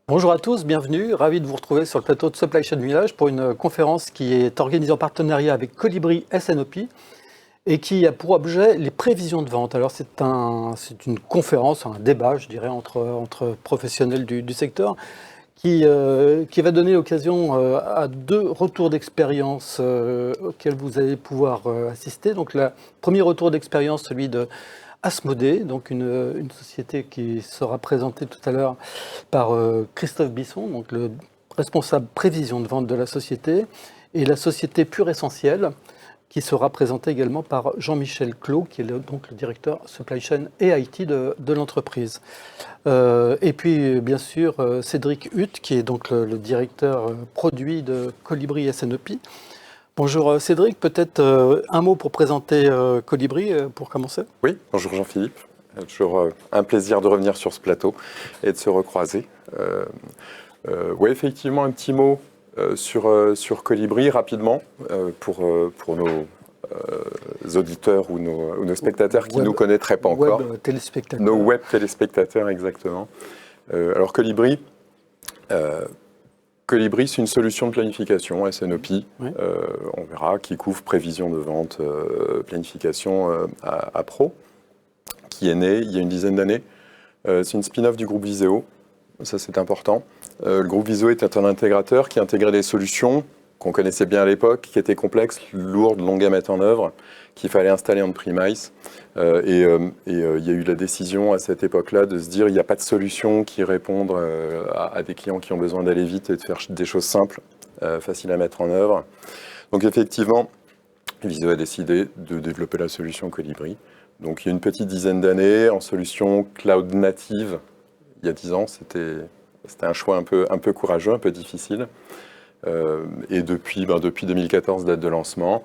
Bonjour à tous, bienvenue. Ravi de vous retrouver sur le plateau de Supply Chain Village pour une conférence qui est organisée en partenariat avec Colibri S&OP et qui a pour objet les prévisions de vente. Alors c'est une conférence, un débat, je dirais, entre professionnels du secteur qui va donner l'occasion à deux retours d'expérience auxquels vous allez pouvoir assister. Donc le premier retour d'expérience, celui de Asmodée, donc une société qui sera présentée tout à l'heure par Christophe Bisson, donc le responsable prévision de vente de la société, et la société Pure Essentiel, qui sera présentée également par Jean-Michel Clos, qui est donc le directeur Supply Chain et IT de l'entreprise. Et puis, bien sûr, Cédric Hutt, qui est donc le directeur produit de Colibri S&OP. Bonjour Cédric, peut-être un mot pour présenter Colibri pour commencer. Oui, bonjour Jean-Philippe. Toujours un plaisir de revenir sur ce plateau et de se recroiser. Oui, effectivement, un petit mot sur Colibri rapidement pour nos auditeurs ou nos spectateurs qui ne nous connaîtraient pas encore. Web téléspectateurs. Nos web téléspectateurs, exactement. Alors Colibri, c'est une solution de planification S&OP, oui. On verra, qui couvre prévision de vente, planification à pro, qui est née il y a une dizaine d'années. C'est une spin-off du groupe Viséo, ça c'est important. Le groupe Viséo était un intégrateur qui intégrait des solutions qu'on connaissait bien à l'époque, qui étaient complexes, lourdes, longues à mettre en œuvre, qu'il fallait installer en premise. Il y a eu la décision à cette époque-là de se dire il n'y a pas de solution qui réponde à des clients qui ont besoin d'aller vite et de faire des choses simples, faciles à mettre en œuvre. Donc effectivement, Viséo a décidé de développer la solution Colibri. Donc il y a une petite dizaine d'années, en solution cloud native, il y a 10 ans, c'était un choix un peu courageux, un peu difficile. Et depuis 2014, date de lancement,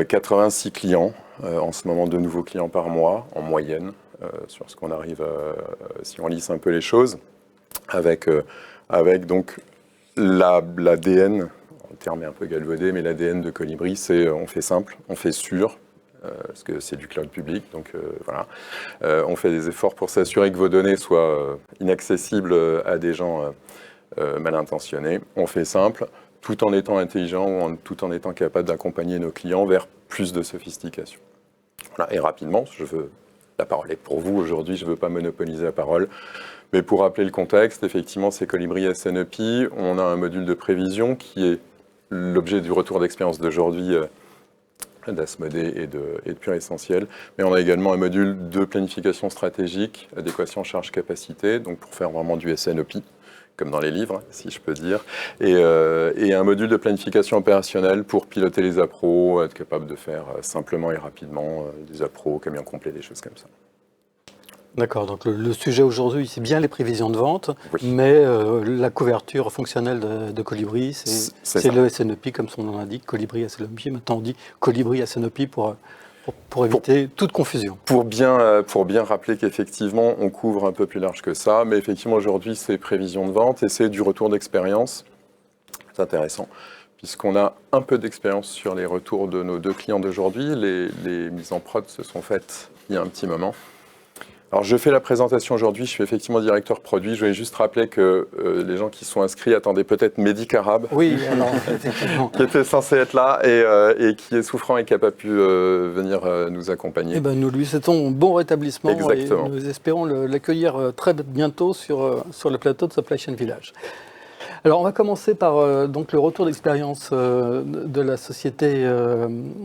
86 clients, en ce moment 2 nouveaux clients par mois, en moyenne, sur ce qu'on arrive, si on lisse un peu les choses, avec donc l'ADN, le terme est un peu galvaudé, mais l'ADN de Colibri, c'est on fait simple, on fait sûr, parce que c'est du cloud public, donc voilà. On fait des efforts pour s'assurer que vos données soient inaccessibles à des gens mal intentionnés. On fait simple, tout en étant intelligent, tout en étant capable d'accompagner nos clients vers plus de sophistication. Voilà. Et rapidement, la parole est pour vous aujourd'hui, je ne veux pas monopoliser la parole, mais pour rappeler le contexte, effectivement, c'est Colibri S&OP. On a un module de prévision qui est l'objet du retour d'expérience d'aujourd'hui d'Asmodée et de Pure Essentiel, mais on a également un module de planification stratégique, adéquation charge-capacité, donc pour faire vraiment du S&OP, comme dans les livres, si je peux dire, et un module de planification opérationnelle pour piloter les appros, être capable de faire simplement et rapidement des appros, camions complets, des choses comme ça. D'accord, donc le sujet aujourd'hui, c'est bien les prévisions de vente, oui. Mais la couverture fonctionnelle de Colibri, c'est le S&OP, comme son nom l'indique, Colibri S&OP. Maintenant, on dit Colibri S&OP pour éviter toute confusion. Pour bien rappeler qu'effectivement, on couvre un peu plus large que ça, mais effectivement, aujourd'hui, c'est prévisions de vente et c'est du retour d'expérience. C'est intéressant, puisqu'on a un peu d'expérience sur les retours de nos 2 clients d'aujourd'hui. Les mises en prod se sont faites il y a un petit moment. Alors, je fais la présentation aujourd'hui, je suis effectivement directeur produit. Je voulais juste rappeler que les gens qui sont inscrits attendaient peut-être Mehdi Carab, oui, alors, effectivement. qui était censé être là et qui est souffrant et qui n'a pas pu venir nous accompagner. Eh ben, nous lui souhaitons bon rétablissement. Exactement. Et nous espérons l'accueillir très bientôt sur le plateau de Supply Chain Village. Alors, on va commencer par donc le retour d'expérience de la société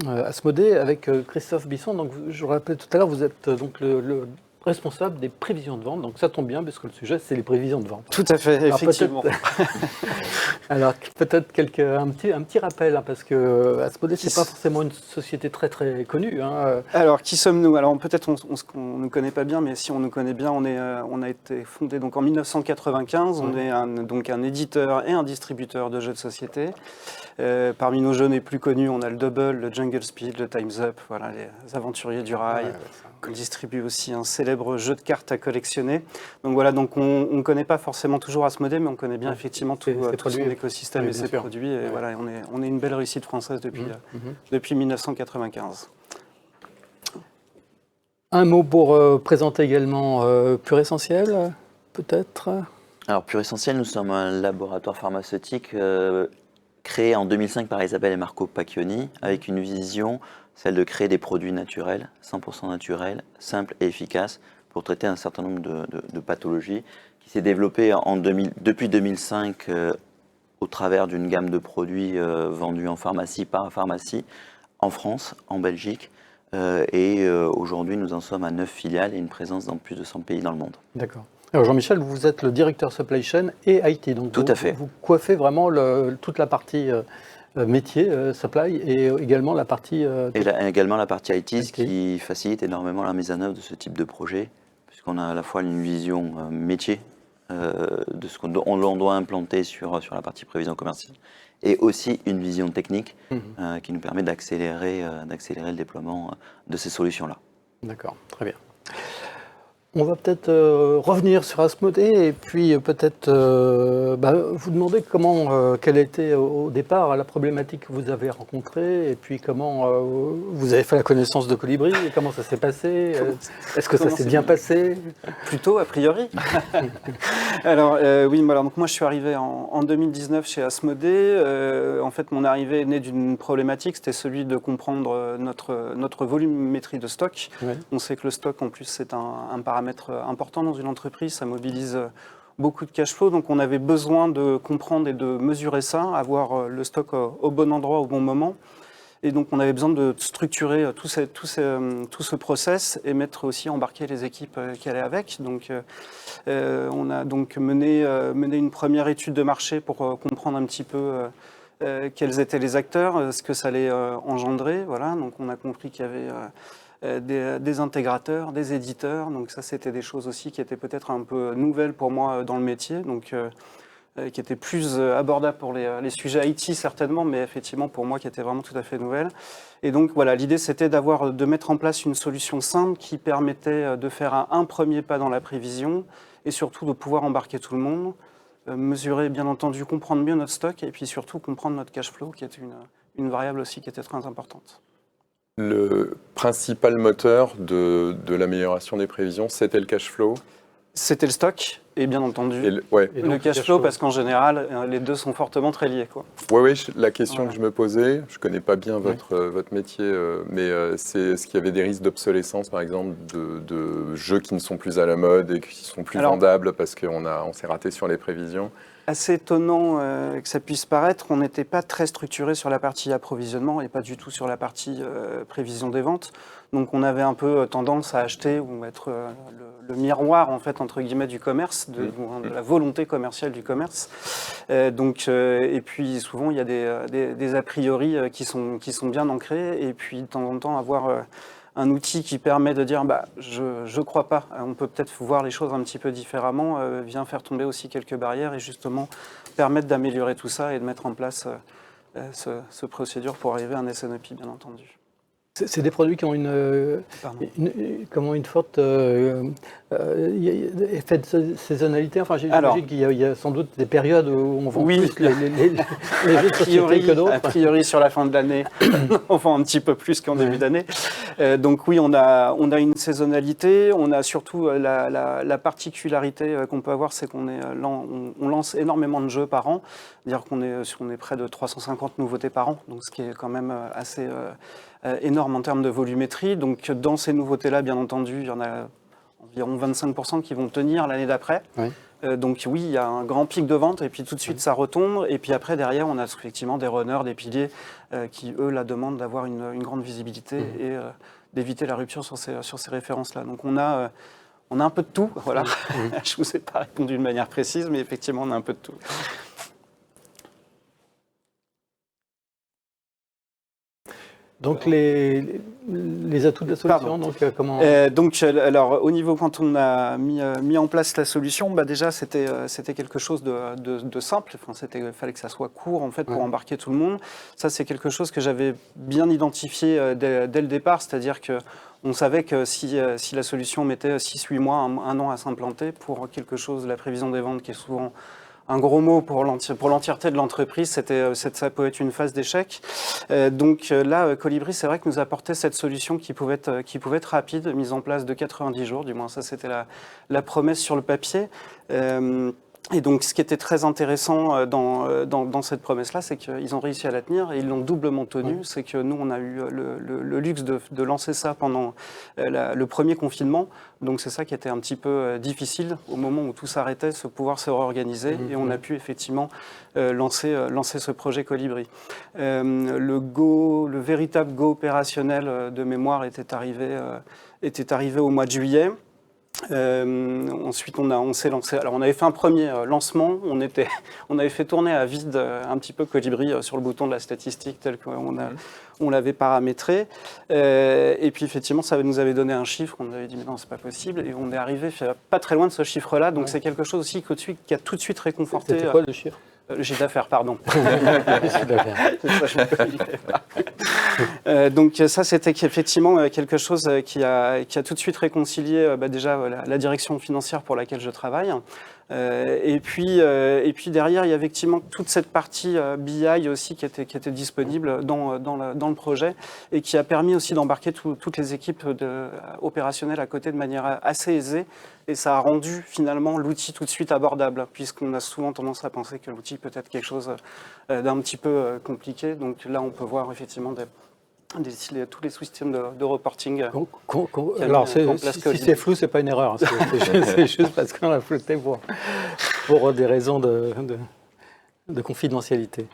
Asmodée avec Christophe Bisson. Donc, je vous rappelais tout à l'heure, vous êtes donc le responsable des prévisions de vente. Donc ça tombe bien, parce que le sujet, c'est les prévisions de vente. Tout à fait, effectivement. Alors peut-être un petit rappel, hein, parce que Asmodée, c'est pas forcément une société très très connue. Hein. Alors, qui sommes-nous? Alors peut-être on ne nous connaît pas bien, mais si on nous connaît bien, on a été fondé donc en 1995. On est donc un éditeur et un distributeur de jeux de société. Parmi nos jeux les plus connus, on a le Double, le Jungle Speed, le Time's Up, voilà, les aventuriers du rail. On distribue aussi un célèbre célèbre jeu de cartes à collectionner. Donc voilà, donc on ne connaît pas forcément toujours Asmodée, mais on connaît bien effectivement tout son écosystème et ses produits. Et voilà, on est une belle réussite française depuis 1995. Un mot pour présenter également Pure Essentiel, peut-être. Alors Pure Essentiel, nous sommes un laboratoire pharmaceutique créé en 2005 par Isabelle et Marco Pacchioni, avec une vision, celle de créer des produits naturels, 100% naturels, simples et efficaces, pour traiter un certain nombre de pathologies, qui s'est développée depuis 2005 au travers d'une gamme de produits vendus en pharmacie, parapharmacie, en France, en Belgique, et aujourd'hui nous en sommes à 9 filiales et une présence dans plus de 100 pays dans le monde. D'accord. Alors Jean-Michel, vous êtes le directeur supply chain et IT, donc tout à fait. Vous coiffez vraiment toute la partie métier, supply, et également la partie... également la partie IT, ce qui facilite énormément la mise en œuvre de ce type de projet, puisqu'on a à la fois une vision métier de ce qu'on doit implanter sur la partie prévision commerciale, et aussi une vision technique qui nous permet d'accélérer le déploiement de ces solutions-là. D'accord, très bien. On va peut-être revenir sur Asmodée et puis peut-être vous demander quelle était au départ la problématique que vous avez rencontrée et puis comment vous avez fait la connaissance de Colibri et comment ça s'est passé. Est-ce que ça s'est bien passé? Plutôt, a priori. Alors oui, voilà, donc moi je suis arrivé en 2019 chez Asmodée. En fait, mon arrivée est née d'une problématique, c'était celui de comprendre notre volumétrie de stock. Ouais. On sait que le stock, en plus, c'est un paramètre important dans une entreprise, ça mobilise beaucoup de cash flow, donc on avait besoin de comprendre et de mesurer ça, avoir le stock au bon endroit au bon moment. Et donc on avait besoin de structurer tout ce process et embarquer les équipes qui allaient avec. Donc on a donc mené une première étude de marché pour comprendre un petit peu quels étaient les acteurs, ce que ça allait engendrer. Voilà, donc on a compris qu'il y avait des intégrateurs, des éditeurs, donc ça c'était des choses aussi qui étaient peut-être un peu nouvelles pour moi dans le métier, donc qui étaient plus abordables pour les sujets IT certainement, mais effectivement pour moi qui étaient vraiment tout à fait nouvelles. Et donc voilà, l'idée c'était de mettre en place une solution simple qui permettait de faire un premier pas dans la prévision et surtout de pouvoir embarquer tout le monde, mesurer bien entendu, comprendre mieux notre stock et puis surtout comprendre notre cash flow qui est une variable aussi qui était très importante. Le principal moteur de l'amélioration des prévisions, c'était le cash flow? C'était le stock et bien entendu le cash flow parce qu'en général, les deux sont fortement très liés. Oui, la question que je me posais, je ne connais pas bien votre métier, mais c'est est-ce qu'il y avait des risques d'obsolescence, par exemple, de jeux qui ne sont plus à la mode et qui sont plus vendables parce qu'on s'est raté sur les prévisions? Assez étonnant que ça puisse paraître, on n'était pas très structuré sur la partie approvisionnement et pas du tout sur la partie prévision des ventes. Donc on avait un peu tendance à acheter ou être le miroir en fait entre guillemets du commerce, de la volonté commerciale du commerce. Et puis souvent il y a des a priori qui sont bien ancrés et puis de temps en temps avoir un outil qui permet de dire je crois pas, on peut peut-être voir les choses un petit peu différemment, vient faire tomber aussi quelques barrières et justement permettre d'améliorer tout ça et de mettre en place ce procédure pour arriver à un SNOP bien entendu. C'est des produits qui ont une forte effet de saisonnalité. Enfin, j'imagine qu'il y a sans doute des périodes où on vend plus les jeux de société que d'autres. A priori, sur la fin de l'année, on vend un petit peu plus qu'en début d'année. Donc oui, on a une saisonnalité. On a surtout la particularité qu'on peut avoir, c'est qu'on lance énormément de jeux par an. C'est-à-dire qu'on est près de 350 nouveautés par an, donc ce qui est quand même assez énorme en termes de volumétrie. Donc dans ces nouveautés-là, bien entendu, il y en a environ 25% qui vont tenir l'année d'après. Oui. Donc oui, il y a un grand pic de vente et puis tout de suite ça retombe. Et puis après, derrière, on a effectivement des runners, des piliers qui, eux, la demandent d'avoir une grande visibilité et d'éviter la rupture sur ces références-là. Donc on a un peu de tout. Voilà. Je ne vous ai pas répondu d'une manière précise, mais effectivement, on a un peu de tout. Donc les atouts de la solution, comment... alors au niveau quand on a mis en place la solution, déjà c'était quelque chose de simple. Enfin, il fallait que ça soit court en fait pour embarquer tout le monde. Ça c'est quelque chose que j'avais bien identifié dès le départ, c'est-à-dire que On savait que si la solution mettait 6-8 mois, un an à s'implanter pour quelque chose, la prévision des ventes qui est souvent un gros mot pour l'entièreté de l'entreprise, ça pouvait être une phase d'échec. Donc là, Colibri, c'est vrai que nous apportait cette solution qui pouvait être rapide, mise en place de 90 jours, du moins ça c'était la promesse sur le papier. Et donc, ce qui était très intéressant dans cette promesse-là, c'est qu'ils ont réussi à la tenir et ils l'ont doublement tenue. C'est que nous, on a eu le luxe de lancer ça pendant le premier confinement. Donc, c'est ça qui était un petit peu difficile au moment où tout s'arrêtait, pouvoir se réorganiser. Et on a pu effectivement lancer ce projet Colibri. Le véritable go opérationnel de mémoire était arrivé au mois de juillet. Ensuite, on s'est lancé. Alors, on avait fait un premier lancement. On avait fait tourner à vide un petit peu Colibri sur le bouton de la statistique tel qu'on l'avait paramétré. Et puis, effectivement, ça nous avait donné un chiffre. On nous avait dit, mais non, c'est pas possible. Et on est arrivé pas très loin de ce chiffre-là. Donc, c'est quelque chose aussi qui a tout de suite réconforté. C'était quoi le chiffre? Le chiffre d'affaires, pardon. Le chiffre d'affaires. C'est ça, je me connais pas. Donc ça, c'était effectivement quelque chose qui a tout de suite réconcilié déjà la direction financière pour laquelle je travaille. Et puis derrière, il y a effectivement toute cette partie BI aussi qui était disponible dans le projet et qui a permis aussi d'embarquer toutes les équipes opérationnelles à côté de manière assez aisée. Et ça a rendu finalement l'outil tout de suite abordable, puisqu'on a souvent tendance à penser que l'outil peut être quelque chose d'un petit peu compliqué. Donc là, on peut voir effectivement tous les systèmes de reporting. Alors, si c'est flou, c'est pas une erreur. C'est juste parce qu'on a flouté pour des raisons de confidentialité.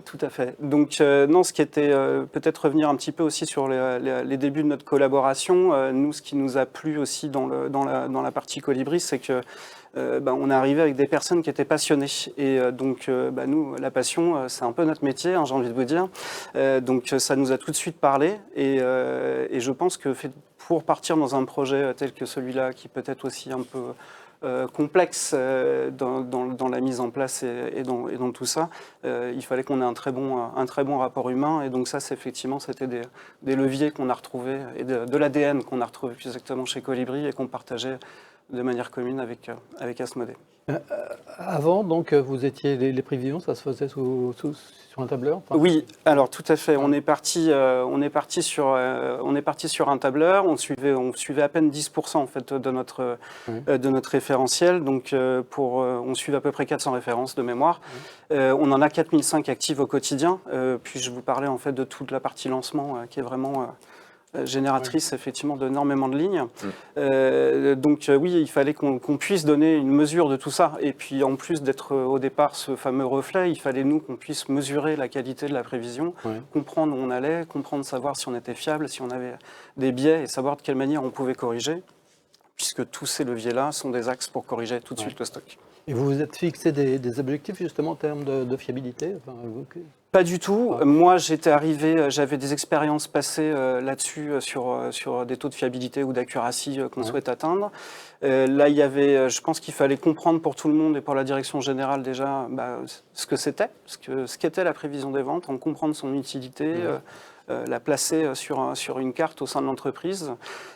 Tout à fait. Donc, non, ce qui était peut-être revenir un petit peu aussi sur les débuts de notre collaboration. Nous, ce qui nous a plu aussi dans la partie Colibri, c'est que on est arrivé avec des personnes qui étaient passionnées. Et donc, nous, la passion, c'est un peu notre métier, hein, j'ai envie de vous dire. Donc, ça nous a tout de suite parlé. Et je pense que pour partir dans un projet tel que celui-là, qui peut être aussi un peu complexe dans la mise en place et dans tout ça, il fallait qu'on ait un très bon rapport humain. Et donc ça, c'était des leviers qu'on a retrouvés et de l'ADN qu'on a retrouvé plus exactement chez Colibri et qu'on partageait de manière commune avec Asmodée. Avant, donc, vous étiez les prévisions, ça se faisait sur un tableur? Oui, alors tout à fait. On est parti sur un tableur. On suivait à peine 10% en fait de notre référentiel. Donc on suivait à peu près 400 références de mémoire. On en a 4005 actives au quotidien. Puis je vous parlais en fait de toute la partie lancement qui est vraiment génératrice effectivement d'énormément de lignes. Donc oui, il fallait qu'on puisse donner une mesure de tout ça. Et puis en plus d'être au départ ce fameux reflet, il fallait nous qu'on puisse mesurer la qualité de la prévision, comprendre où on allait, savoir si on était fiable, si on avait des biais et savoir de quelle manière on pouvait corriger, puisque tous ces leviers-là sont des axes pour corriger tout de suite le stock. Et vous vous êtes fixé des objectifs justement en termes de fiabilité? Pas du tout. Moi, j'étais arrivé, j'avais des expériences passées là-dessus sur des taux de fiabilité ou d'accuracy qu'on souhaite atteindre. Là, je pense qu'il fallait comprendre pour tout le monde et pour la direction générale déjà ce que c'était, ce qu'était la prévision des ventes, en comprendre son utilité. La placer sur une carte au sein de l'entreprise.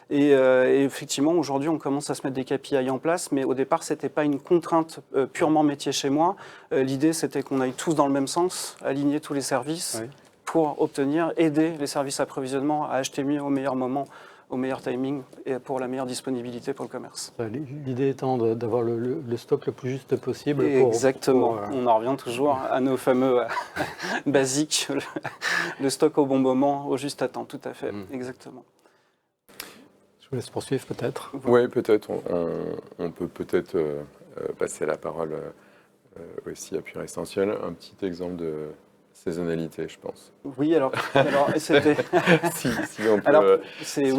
Et effectivement, aujourd'hui, on commence à se mettre des KPI en place, mais au départ, ce n'était pas une contrainte purement métier chez moi. L'idée, c'était qu'on aille tous dans le même sens, aligner tous les services pour aider les services approvisionnement à acheter mieux au meilleur moment, au meilleur timing et pour la meilleure disponibilité pour le commerce. L'idée étant d'avoir le stock le plus juste possible. Exactement. On en revient toujours à nos fameux basiques, le stock au bon moment, au juste à temps, tout à fait. Exactement. Je vous laisse poursuivre peut-être. Oui, peut-être. On peut peut-être passer la parole aussi à Pure Essentiel. Un petit exemple de saisonnalité, je pense. Oui, alors c'était... si on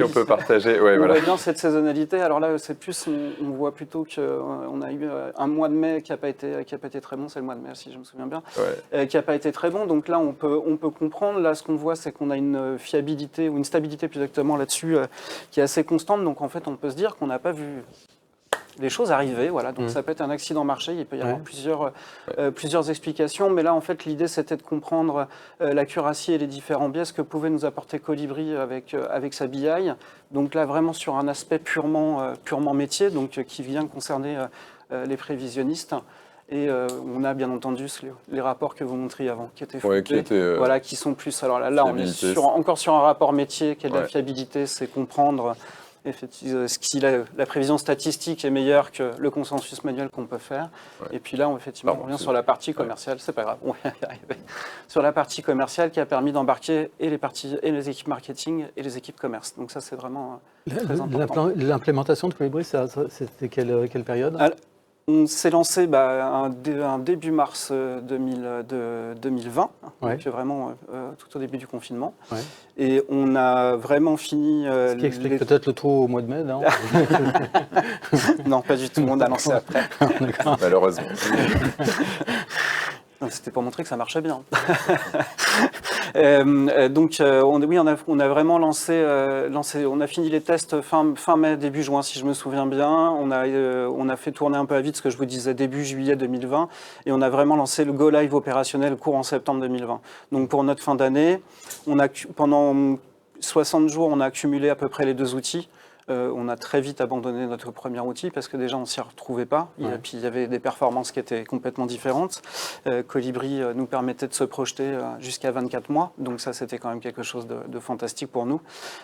peut partager. Ouais, on voilà. voit bien cette saisonnalité. Alors là, c'est plus, on voit plutôt qu'on a eu un mois de mai qui n'a pas été très bon. C'est le mois de mai, si je me souviens bien, qui n'a pas été très bon. Donc là, on peut comprendre. Là, ce qu'on voit, c'est qu'on a une fiabilité ou une stabilité plus exactement là-dessus qui est assez constante. Donc en fait, on peut se dire qu'on n'a pas vu les choses arrivaient. Voilà. Donc ça peut être un accident marché, il peut y avoir plusieurs explications. Mais là, en fait, l'idée, c'était de comprendre l'accuracy et les différents biais, ce que pouvait nous apporter Colibri avec sa BI. Donc là, vraiment sur un aspect purement métier, donc qui vient concerner les prévisionnistes. Et on a bien entendu les rapports que vous montriez avant, qui étaient fondés, voilà, qui sont plus. Alors là on est encore sur un rapport métier qui est de la fiabilité, c'est comprendre effectivement si la prévision statistique est meilleure que le consensus manuel qu'on peut faire. Et puis là, on revient sur la partie commerciale, c'est pas grave, on va y arriver. Sur la partie commerciale qui a permis d'embarquer et les équipes marketing et les équipes commerce. Donc ça, c'est vraiment très important. L'implémentation de Colibri, c'était quelle période ? On s'est lancé un début mars 2020, donc vraiment tout au début du confinement. Ouais. Et on a vraiment fini... Ce qui explique peut-être le trou au mois de mai, non? Non, pas du tout, on a lancé après. Malheureusement. C'était pour montrer que ça marchait bien. Donc, on a vraiment lancé, on a fini les tests fin mai, début juin, si je me souviens bien. On a fait tourner un peu à vite ce que je vous disais début juillet 2020, et on a vraiment lancé le go live opérationnel courant septembre 2020. Donc, pour notre fin d'année, pendant 60 jours, on a accumulé à peu près les 2 outils. On a très vite abandonné notre premier outil parce que déjà on ne s'y retrouvait pas. Et puis il y avait des performances qui étaient complètement différentes. Colibri nous permettait de se projeter jusqu'à 24 mois. Donc ça, c'était quand même quelque chose de fantastique pour nous.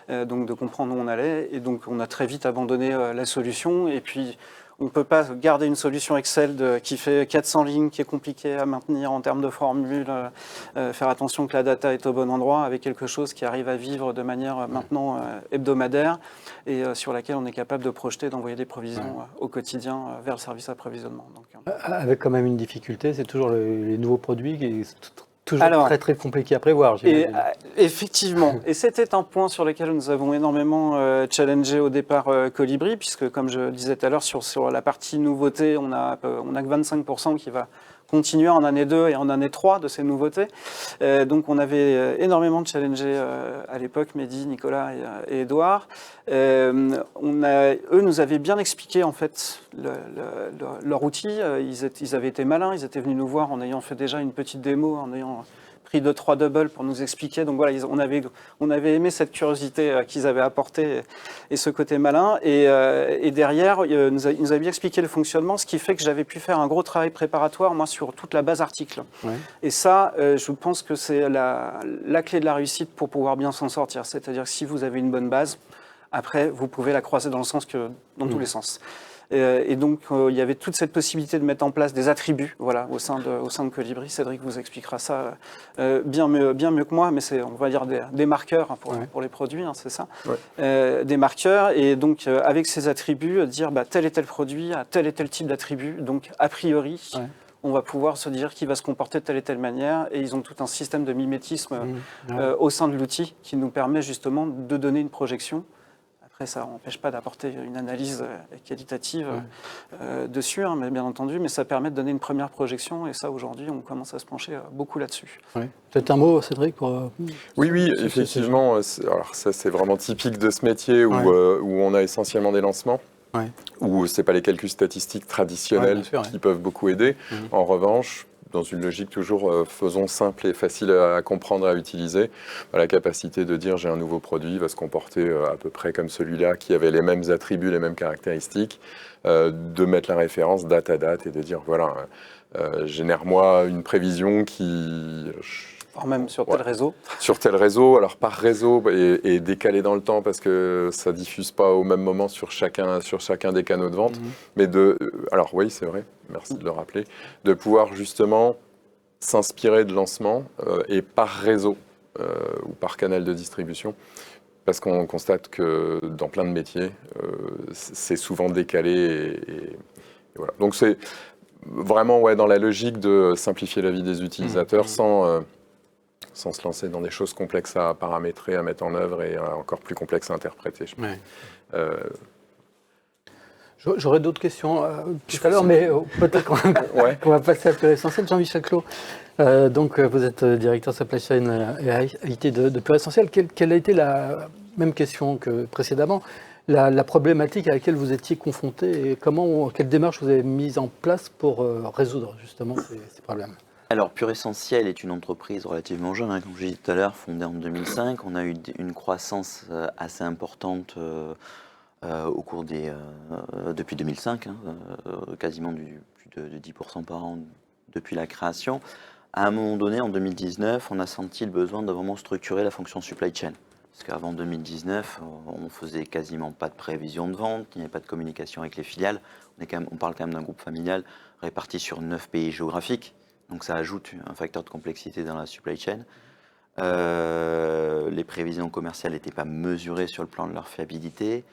Donc de comprendre où on allait. Et donc on a très vite abandonné la solution. Et puis on ne peut pas garder une solution Excel qui fait 400 lignes, qui est compliquée à maintenir en termes de formules, faire attention que la data est au bon endroit, avec quelque chose qui arrive à vivre de manière maintenant hebdomadaire et sur laquelle on est capable de projeter, d'envoyer des provisions au quotidien vers le service approvisionnement. Donc, avec quand même une difficulté, c'est toujours les nouveaux produits qui toujours très très compliqué à prévoir. Effectivement, et c'était un point sur lequel nous avons énormément challengé au départ Colibri, puisque comme je disais tout à l'heure, sur la partie nouveauté, on a que 25% qui va continuer en année 2 et en année 3 de ces nouveautés. Donc on avait énormément challengé à l'époque Mehdi, Nicolas et Édouard. Eux nous avaient bien expliqué en fait leur outil. Ils avaient été malins, ils étaient venus nous voir en ayant fait déjà une petite démo, en ayant pris 2-3 doubles pour nous expliquer. Donc voilà, on avait aimé cette curiosité qu'ils avaient apportée et ce côté malin. Et derrière, ils nous avaient bien expliqué le fonctionnement, ce qui fait que j'avais pu faire un gros travail préparatoire, moi, sur toute la base article. Ouais. Et ça, je pense que c'est la clé de la réussite pour pouvoir bien s'en sortir. C'est-à-dire que si vous avez une bonne base, après, vous pouvez la croiser dans tous les sens. Et donc, il y avait toute cette possibilité de mettre en place des attributs, voilà, au sein de Colibri. Cédric vous expliquera ça bien mieux que moi, mais c'est, on va dire, des marqueurs pour les produits, hein, c'est ça, des marqueurs. Et donc, avec ces attributs, dire tel et tel produit a tel et tel type d'attribut. Donc, a priori, on va pouvoir se dire qu'il va se comporter de telle et telle manière. Et ils ont tout un système de mimétisme au sein de l'outil qui nous permet justement de donner une projection. Après, ça n'empêche pas d'apporter une analyse qualitative dessus, hein, mais bien entendu, mais ça permet de donner une première projection, et ça, aujourd'hui, on commence à se pencher beaucoup là-dessus. Peut-être un mot, Cédric, pour... Oui, effectivement. Alors ça, c'est vraiment typique de ce métier où on a essentiellement des lancements, où ce n'est pas les calculs statistiques traditionnels qui peuvent beaucoup aider. En revanche, dans une logique toujours faisons simple et facile à comprendre et à utiliser, la capacité de dire j'ai un nouveau produit, il va se comporter à peu près comme celui-là, qui avait les mêmes attributs, les mêmes caractéristiques, de mettre la référence date à date et de dire voilà, génère-moi une prévision qui... Voire même sur tel réseau. Sur tel réseau, alors par réseau et décalé dans le temps parce que ça ne diffuse pas au même moment sur chacun des canaux de vente. Mais alors oui, c'est vrai, merci de le rappeler, de pouvoir justement s'inspirer de lancements et par réseau ou par canal de distribution. Parce qu'on constate que dans plein de métiers, c'est souvent décalé et voilà. Donc c'est vraiment dans la logique de simplifier la vie des utilisateurs sans se lancer dans des choses complexes à paramétrer, à mettre en œuvre et encore plus complexes à interpréter. J'aurais d'autres questions tout à l'heure, mais peut-être qu'on va passer à Pure Essentiel. Jean-Michel Clos, donc vous êtes directeur supply chain et IT de Pure Essentiel. Quelle a été la même question que précédemment? la problématique à laquelle vous étiez confronté et quelle démarche vous avez mise en place pour résoudre justement ces problèmes. Alors, Pure Essentiel est une entreprise relativement jeune, hein, comme je l'ai dit tout à l'heure, fondée en 2005. On a eu une croissance assez importante au cours depuis 2005, hein, quasiment plus de 10% par an depuis la création. À un moment donné, en 2019, on a senti le besoin de vraiment structurer la fonction supply chain. Parce qu'avant 2019, on faisait quasiment pas de prévision de vente, il n'y avait pas de communication avec les filiales. On parle quand même d'un groupe familial réparti sur 9 pays géographiques. Donc ça ajoute un facteur de complexité dans la supply chain. Les prévisions commerciales n'étaient pas mesurées sur le plan de leur fiabilité.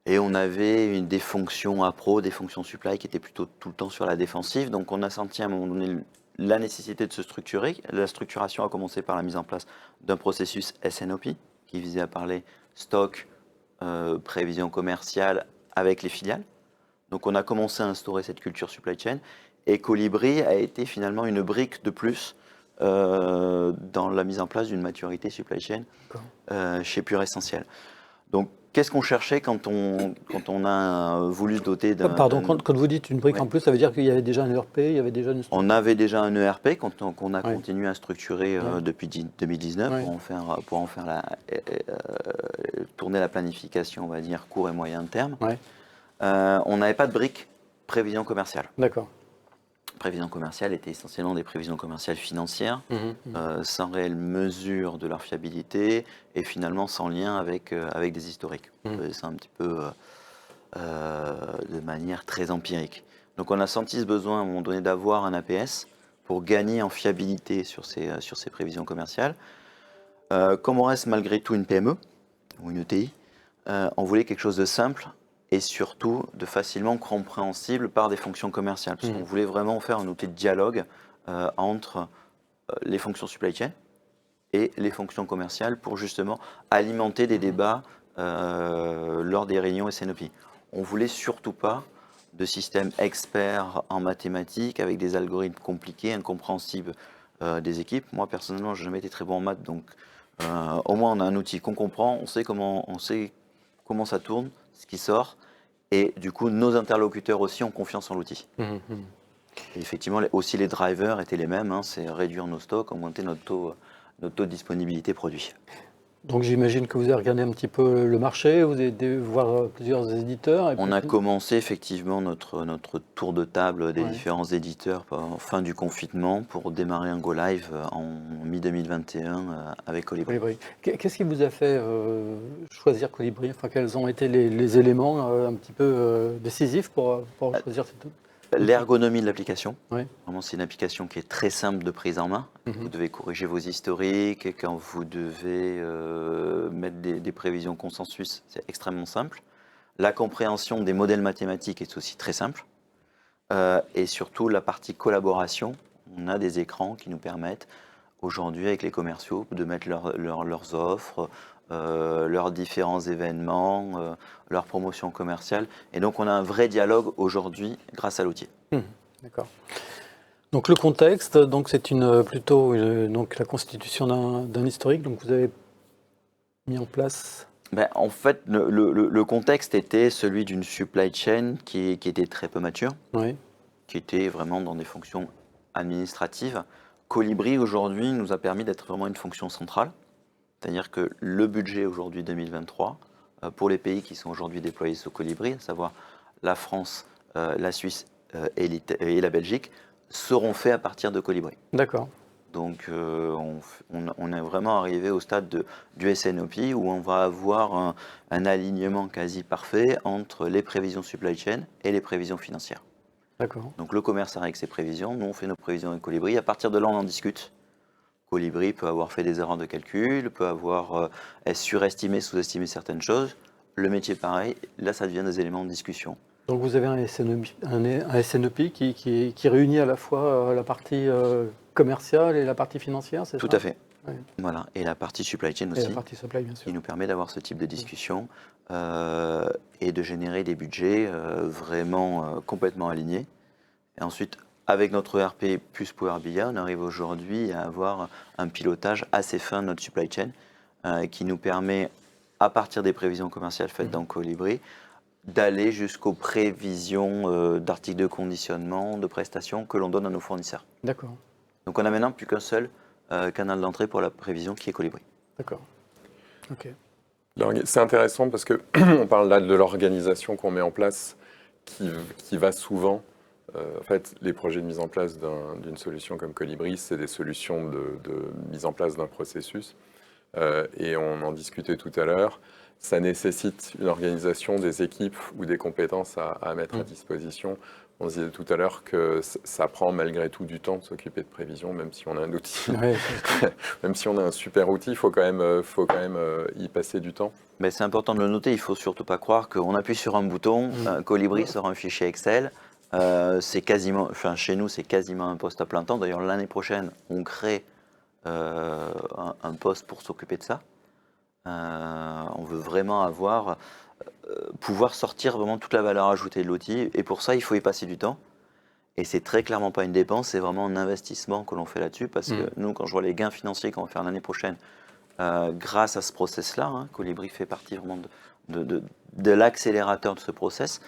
Et on avait des fonctions appro, des fonctions supply qui étaient plutôt tout le temps sur la défensive. Donc on a senti à un moment donné la nécessité de se structurer. La structuration a commencé par la mise en place d'un processus S&OP qui visait à parler stock, prévision commerciale avec les filiales. Donc on a commencé à instaurer cette culture supply chain. Et Colibri a été finalement une brique de plus dans la mise en place d'une maturité supply chain chez Pure Essentiel. Donc, qu'est-ce qu'on cherchait quand on a voulu se doter d'un... Pardon, quand vous dites une brique en plus, ça veut dire qu'il y avait déjà un ERP, il y avait déjà une... On avait déjà un ERP qu'on a continué à structurer depuis 2019 pour en faire tourner la planification, on va dire, court et moyen terme. On n'avait pas de brique prévision commerciale. D'accord. Prévisions commerciales étaient essentiellement des prévisions commerciales financières, sans réelle mesure de leur fiabilité et finalement sans lien avec des historiques. C'est un petit peu de manière très empirique. Donc on a senti ce besoin à un moment donné d'avoir un APS pour gagner en fiabilité sur ces prévisions commerciales. Comme on reste malgré tout une PME ou une ETI, on voulait quelque chose de simple et surtout de facilement compréhensible par des fonctions commerciales. Parce qu'on voulait vraiment faire un outil de dialogue entre les fonctions supply chain et les fonctions commerciales pour justement alimenter des débats lors des réunions S&OP. On ne voulait surtout pas de système expert en mathématiques avec des algorithmes compliqués, incompréhensibles des équipes. Moi, personnellement, je n'ai jamais été très bon en maths, donc au moins on a un outil qu'on comprend, on sait comment ça tourne, ce qui sort, et du coup, nos interlocuteurs aussi ont confiance en l'outil. Et effectivement, aussi les drivers étaient les mêmes, hein, c'est réduire nos stocks, augmenter notre taux de disponibilité produit. Donc j'imagine que vous avez regardé un petit peu le marché, vous avez dû voir plusieurs éditeurs. Et on a commencé effectivement notre tour de table des différents éditeurs en fin du confinement pour démarrer un go live en mi-2021 avec Colibri. Qu'est-ce qui vous a fait choisir Colibri? Enfin, quels ont été les éléments un petit peu décisifs pour choisir cette... L'ergonomie de l'application. Vraiment, c'est une application qui est très simple de prise en main. Vous devez corriger vos historiques et quand vous devez mettre des prévisions consensus, c'est extrêmement simple. La compréhension des modèles mathématiques est aussi très simple. Et surtout, la partie collaboration, on a des écrans qui nous permettent aujourd'hui avec les commerciaux de mettre leurs offres, leurs différents événements, leurs promotions commerciales. Et donc, on a un vrai dialogue aujourd'hui grâce à l'outil. D'accord. Donc, le contexte, donc c'est plutôt la constitution d'un historique. Donc, vous avez mis en place... En fait, le contexte était celui d'une supply chain qui était très peu mature, qui était vraiment dans des fonctions administratives. Colibri, aujourd'hui, nous a permis d'être vraiment une fonction centrale. C'est-à-dire que le budget aujourd'hui 2023, pour les pays qui sont aujourd'hui déployés sous Colibri, à savoir la France, la Suisse et la Belgique, seront faits à partir de Colibri. D'accord. Donc on est vraiment arrivé au stade du S&OP où on va avoir un alignement quasi parfait entre les prévisions supply chain et les prévisions financières. D'accord. Donc le commerce arrive avec ses prévisions, nous on fait nos prévisions avec Colibri, à partir de là on en discute. Colibri peut avoir fait des erreurs de calcul, peut avoir surestimé, sous-estimé certaines choses. Le métier pareil, là ça devient des éléments de discussion. Donc vous avez un S&OP qui réunit à la fois la partie commerciale et la partie financière, c'est ça? Tout à fait. Voilà. Et la partie supply chain aussi, la partie supply, bien sûr. qui nous permet d'avoir ce type de discussion et de générer des budgets vraiment complètement alignés. Et ensuite, avec notre ERP plus Power BI, on arrive aujourd'hui à avoir un pilotage assez fin de notre supply chain qui nous permet à partir des prévisions commerciales faites dans Colibri, d'aller jusqu'aux prévisions d'articles de conditionnement, de prestations que l'on donne à nos fournisseurs. D'accord. Donc on n'a maintenant plus qu'un seul canal d'entrée pour la prévision qui est Colibri. D'accord. Ok. C'est intéressant parce que on parle là de l'organisation qu'on met en place qui va souvent. En fait, les projets de mise en place d'une solution comme Colibri, c'est des solutions de mise en place d'un processus. Et on en discutait tout à l'heure. Ça nécessite une organisation des équipes ou des compétences à mettre à disposition. On disait tout à l'heure que ça prend malgré tout du temps de s'occuper de prévision, même si on a un outil, même si on a un super outil, il faut quand même y passer du temps. Mais c'est important de le noter, il ne faut surtout pas croire qu'on appuie sur un bouton, Colibri sort un fichier Excel. C'est quasiment, enfin chez nous, c'est quasiment un poste à plein temps. D'ailleurs, l'année prochaine, on crée un poste pour s'occuper de ça. On veut vraiment pouvoir sortir vraiment toute la valeur ajoutée de l'outil. Et pour ça, il faut y passer du temps. Et c'est très clairement pas une dépense, c'est vraiment un investissement que l'on fait là-dessus. Parce que nous, quand je vois les gains financiers qu'on va faire l'année prochaine, grâce à ce process-là, Colibri fait partie vraiment de l'accélérateur de ce process.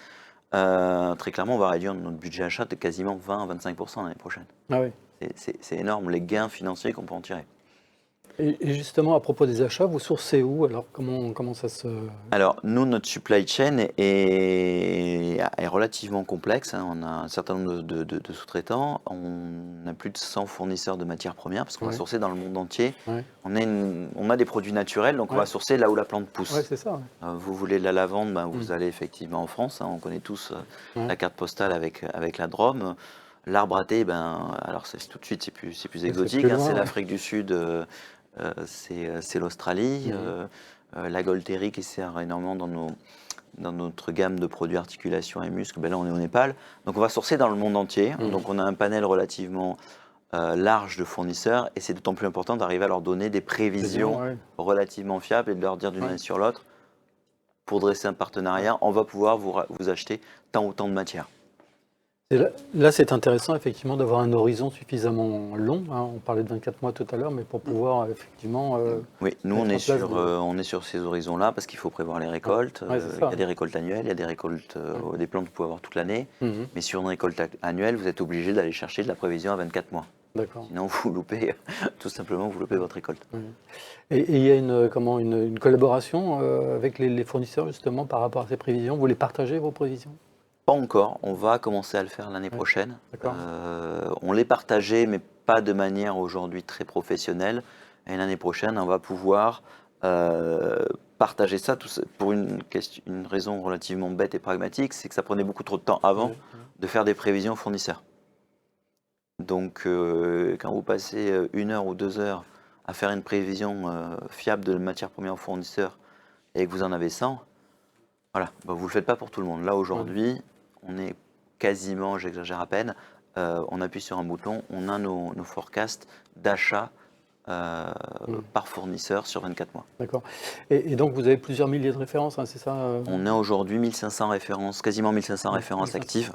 Très clairement, on va réduire notre budget achat de quasiment 20 à 25% l'année prochaine. Ah oui. C'est énorme, les gains financiers qu'on peut en tirer. Et justement, à propos des achats, vous sourcez où? Alors, comment ça se... Alors, nous, notre supply chain est relativement complexe. On a un certain nombre de sous-traitants. On a plus de 100 fournisseurs de matières premières parce qu'on va sourcer dans le monde entier. Ouais. On a des produits naturels, donc on va sourcer là où la plante pousse. Ouais, c'est ça. Vous voulez de la lavande, vous allez effectivement en France. On connaît tous la carte postale avec la Drôme. L'arbre à thé, alors tout de suite, c'est plus exotique. Plus loin, c'est l'Afrique du Sud, c'est l'Australie. La Golterie qui sert énormément dans notre gamme de produits articulation et muscles, là on est au Népal. Donc on va sourcer dans le monde entier. Donc on a un panel relativement large de fournisseurs et c'est d'autant plus important d'arriver à leur donner des prévisions relativement fiables et de leur dire d'une année sur l'autre, pour dresser un partenariat, on va pouvoir vous acheter tant ou tant de matière. Et là, c'est intéressant effectivement d'avoir un horizon suffisamment long. On parlait de 24 mois tout à l'heure, mais pour pouvoir effectivement... oui, nous on est sur ces horizons-là parce qu'il faut prévoir les récoltes. Il y a des récoltes annuelles, il y a des récoltes des plantes que vous pouvez avoir toute l'année. Mais sur une récolte annuelle, vous êtes obligé d'aller chercher de la prévision à 24 mois. D'accord. Sinon, vous loupez, tout simplement, vous loupez votre récolte. Et il y a une collaboration avec les fournisseurs justement par rapport à ces prévisions. Vous les partagez, vos prévisions? Pas encore, on va commencer à le faire l'année prochaine. On les partageait, mais pas de manière aujourd'hui très professionnelle. Et l'année prochaine, on va pouvoir partager ça pour une raison relativement bête et pragmatique, c'est que ça prenait beaucoup trop de temps avant de faire des prévisions aux fournisseurs. Donc, quand vous passez 1 heure ou 2 heures à faire une prévision fiable de matière première aux fournisseurs et que vous en avez 100, voilà, vous ne le faites pas pour tout le monde. Là, aujourd'hui, on est quasiment, j'exagère à peine, on appuie sur un bouton, on a nos forecasts d'achat par fournisseur sur 24 mois. D'accord. Et donc, vous avez plusieurs milliers de références, c'est ça On a aujourd'hui 1500 références, quasiment 1500 références actives,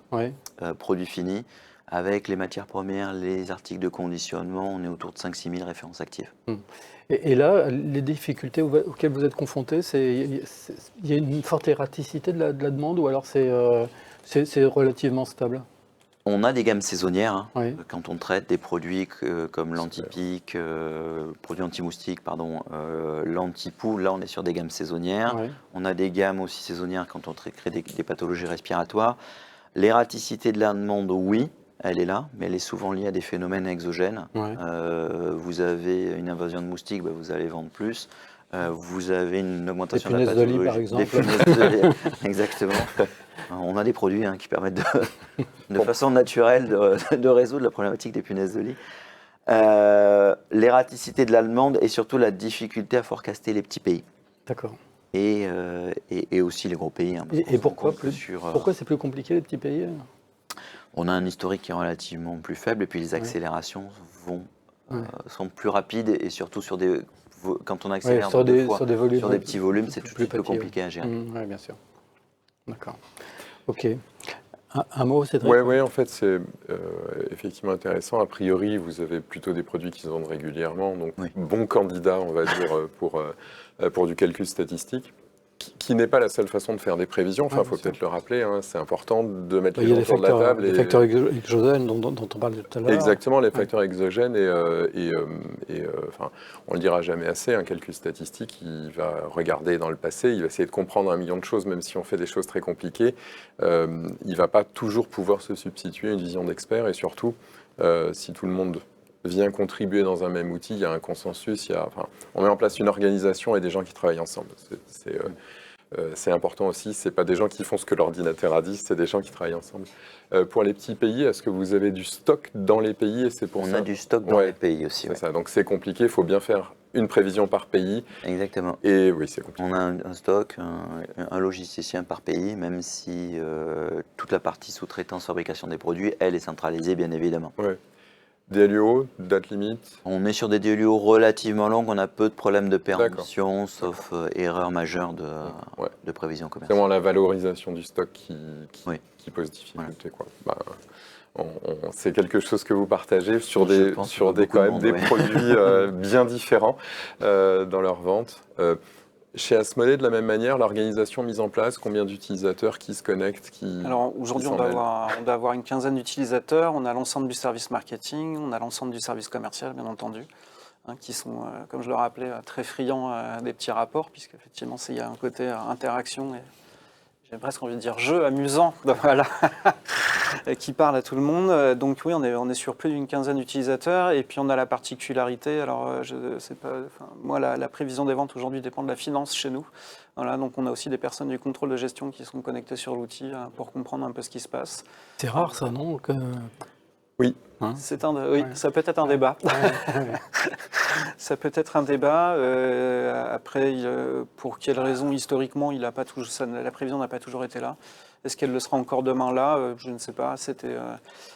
produits finis. Avec les matières premières, les articles de conditionnement, on est autour de 5-6 000 références actives. Et là, les difficultés auxquelles vous êtes confrontés, il y a une forte erraticité de la demande ou alors c'est relativement stable? On a des gammes saisonnières quand on traite des produits comme l'anti-pique, produits anti-moustiques, l'anti-poux. Là, on est sur des gammes saisonnières. On a des gammes aussi saisonnières quand on crée des pathologies respiratoires. L'erraticité de la demande, oui. Elle est là, mais elle est souvent liée à des phénomènes exogènes. Vous avez une invasion de moustiques, vous allez vendre plus. Vous avez une augmentation de la pathologie. Des punaises de lit, par exemple. Des punaises de lit, exactement. On a des produits qui permettent de façon naturelle de résoudre la problématique des punaises de lit. L'erraticité de la demande et surtout la difficulté à forecaster les petits pays. D'accord. Et aussi les gros pays. Et pourquoi c'est plus compliqué les petits pays? On a un historique qui est relativement plus faible et puis les accélérations sont plus rapides et surtout quand on accélère sur des petits volumes, c'est tout de suite plus compliqué à gérer. Oui, bien sûr. D'accord. Ok. Un mot, Cédric? Oui, en fait, c'est effectivement intéressant. A priori, vous avez plutôt des produits qui se vendent régulièrement, donc Oui. bon candidat, on va dire, pour du calcul statistique, qui n'est pas la seule façon de faire des prévisions. Enfin, il faut peut-être le rappeler, hein, c'est important de mettre Il les y a gens les autour de la facteurs, table. les facteurs exogènes dont on parlait tout à l'heure. Exactement, les facteurs exogènes enfin, on le dira jamais assez, un calcul statistique, il va regarder dans le passé, il va essayer de comprendre un million de choses, même si on fait des choses très compliquées, il va pas toujours pouvoir se substituer à une vision d'expert, et surtout, si tout le monde vient contribuer dans un même outil, il y a un consensus, enfin, on met en place une organisation et des gens qui travaillent ensemble. C'est important aussi, c'est pas des gens qui font ce que l'ordinateur a dit, c'est des gens qui travaillent ensemble. Pour les petits pays, est-ce que vous avez du stock dans les pays et c'est pour ça? On a du stock dans les pays aussi. C'est ça, donc c'est compliqué, il faut bien faire une prévision par pays. Exactement. Et oui, c'est compliqué. On a un stock, un logisticien par pays, même si toute la partie sous-traitance, fabrication des produits, elle est centralisée, bien évidemment. Ouais. DLUO, date limite? On est sur des DLUO relativement longues, on a peu de problèmes de péremption, sauf erreur majeure de prévision C'est commerciale. vraiment la valorisation du stock qui pose difficulté. Voilà. Quoi. C'est quelque chose que vous partagez sur Je pense sur que quand même beaucoup de des monde, produits bien différents dans leur vente. Chez Asmodée, de la même manière, l'organisation mise en place, combien d'utilisateurs qui se connectent, Alors aujourd'hui, on doit avoir une quinzaine d'utilisateurs. On a l'ensemble du service marketing, on a l'ensemble du service commercial, bien entendu, hein, qui sont, comme je le rappelais, très friands des petits rapports, puisqu'effectivement, il y a un côté interaction et j'ai presque envie de dire jeu amusant, voilà, qui parle à tout le monde. Donc oui, on est sur plus d'une quinzaine d'utilisateurs. Et puis on a la particularité, alors je sais pas, moi la prévision des ventes aujourd'hui dépend de la finance chez nous. Voilà, donc on a aussi des personnes du contrôle de gestion qui sont connectées sur l'outil pour comprendre un peu ce qui se passe. C'est rare ça, non? Oui. Hein? Oui, ça peut être un débat. Ça peut être un débat. Après, pour quelles raisons historiquement, la prévision n'a pas toujours été là. Est-ce qu'elle le sera encore demain là? Je ne sais pas.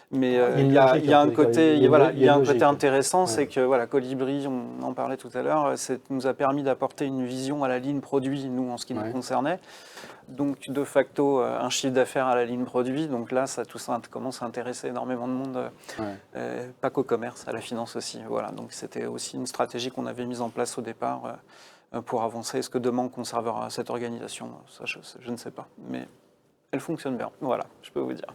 Mais il y a un côté intéressant, c'est que voilà, Colibri, on en parlait tout à l'heure, nous a permis d'apporter une vision à la ligne produit, nous en ce qui nous concernait. Donc de facto un chiffre d'affaires à la ligne produit. Donc là, tout ça commence à intéresser énormément de monde, pas qu'au commerce, à la finance aussi. Voilà. Donc c'était aussi une stratégie qu'on avait mise en place au départ pour avancer. Est-ce que demain on conservera cette organisation? Ça, je ne sais pas, mais elle fonctionne bien. Voilà, je peux vous dire.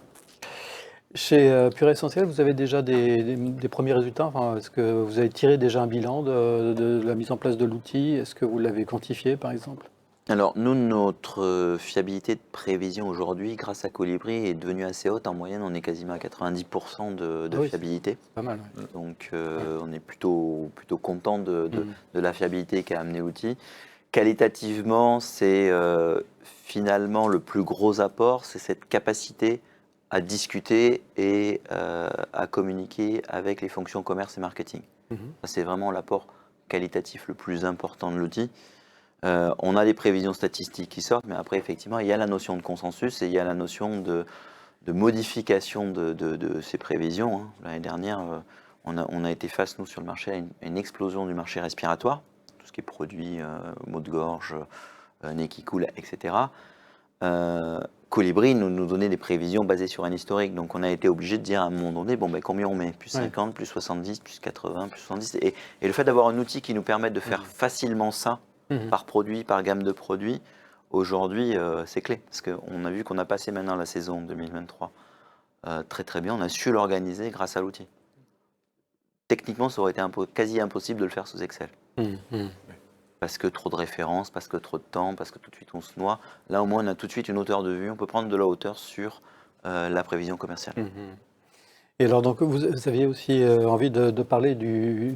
Chez Pure Essentiel, vous avez déjà des premiers résultats? Enfin, est-ce que vous avez tiré déjà un bilan de la mise en place de l'outil? Est-ce que vous l'avez quantifié, par exemple? Alors, nous, notre fiabilité de prévision aujourd'hui, grâce à Colibri, est devenue assez haute. En moyenne, on est quasiment à 90% de fiabilité. Pas mal. Ouais. Donc, on est plutôt content de la fiabilité qu'a amené l'outil. Qualitativement, c'est finalement le plus gros apport, c'est cette capacité à discuter et à communiquer avec les fonctions commerce et marketing. Ça, c'est vraiment l'apport qualitatif le plus important de l'outil. On a des prévisions statistiques qui sortent, mais après, effectivement, il y a la notion de consensus et il y a la notion de modification de ces prévisions. Hein. L'année dernière, on a été face, nous, sur le marché, à une explosion du marché respiratoire, tout ce qui est produits, maux de gorge, nez qui coule, etc. Colibri nous donnait des prévisions basées sur un historique, donc on a été obligé de dire à un moment donné, combien on met? Plus 50, plus 70, plus 80, plus 70. Et le fait d'avoir un outil qui nous permette de faire facilement ça, par produit, par gamme de produits, aujourd'hui, c'est clé. Parce qu'on a vu qu'on a passé maintenant la saison 2023 très très bien. On a su l'organiser grâce à l'outil. Techniquement, ça aurait été quasi impossible de le faire sous Excel. Parce que trop de références, parce que trop de temps, parce que tout de suite on se noie. Là, au moins, on a tout de suite une hauteur de vue. On peut prendre de la hauteur sur la prévision commerciale. Et alors, donc, vous aviez aussi envie de parler de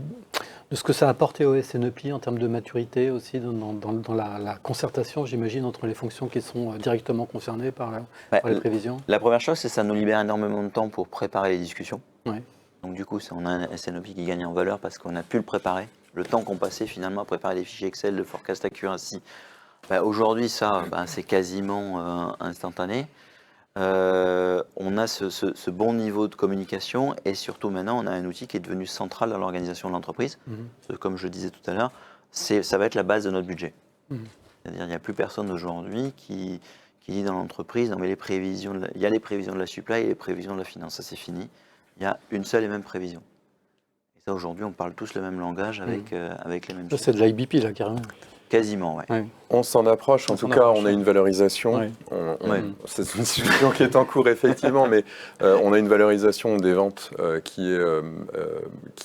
ce que ça a apporté au SNEP en termes de maturité aussi dans la concertation, j'imagine, entre les fonctions qui sont directement concernées par les prévisions. La première chose, c'est que ça nous libère énormément de temps pour préparer les discussions. Ouais. Donc du coup, on a un SNOP qui gagne en valeur parce qu'on a pu le préparer. Le temps qu'on passait finalement à préparer les fichiers Excel de forecast accuracy, aujourd'hui, c'est quasiment instantané. On a ce bon niveau de communication et surtout maintenant on a un outil qui est devenu central dans l'organisation de l'entreprise. Comme je disais tout à l'heure, ça va être la base de notre budget. C'est-à-dire qu'il n'y a plus personne aujourd'hui qui qui dit dans l'entreprise, non mais il y a les prévisions de la supply et les prévisions de la finance, ça c'est fini. Il y a une seule et même prévision. Et ça aujourd'hui, on parle tous le même langage avec les mêmes Ça, chiffres. c'est de l'IBP, là, carrément. Quasiment, ouais. Ouais. On s'en approche, en tout cas, on a une valorisation. Ouais. C'est une discussion qui est en cours, effectivement, mais on a une valorisation des ventes qui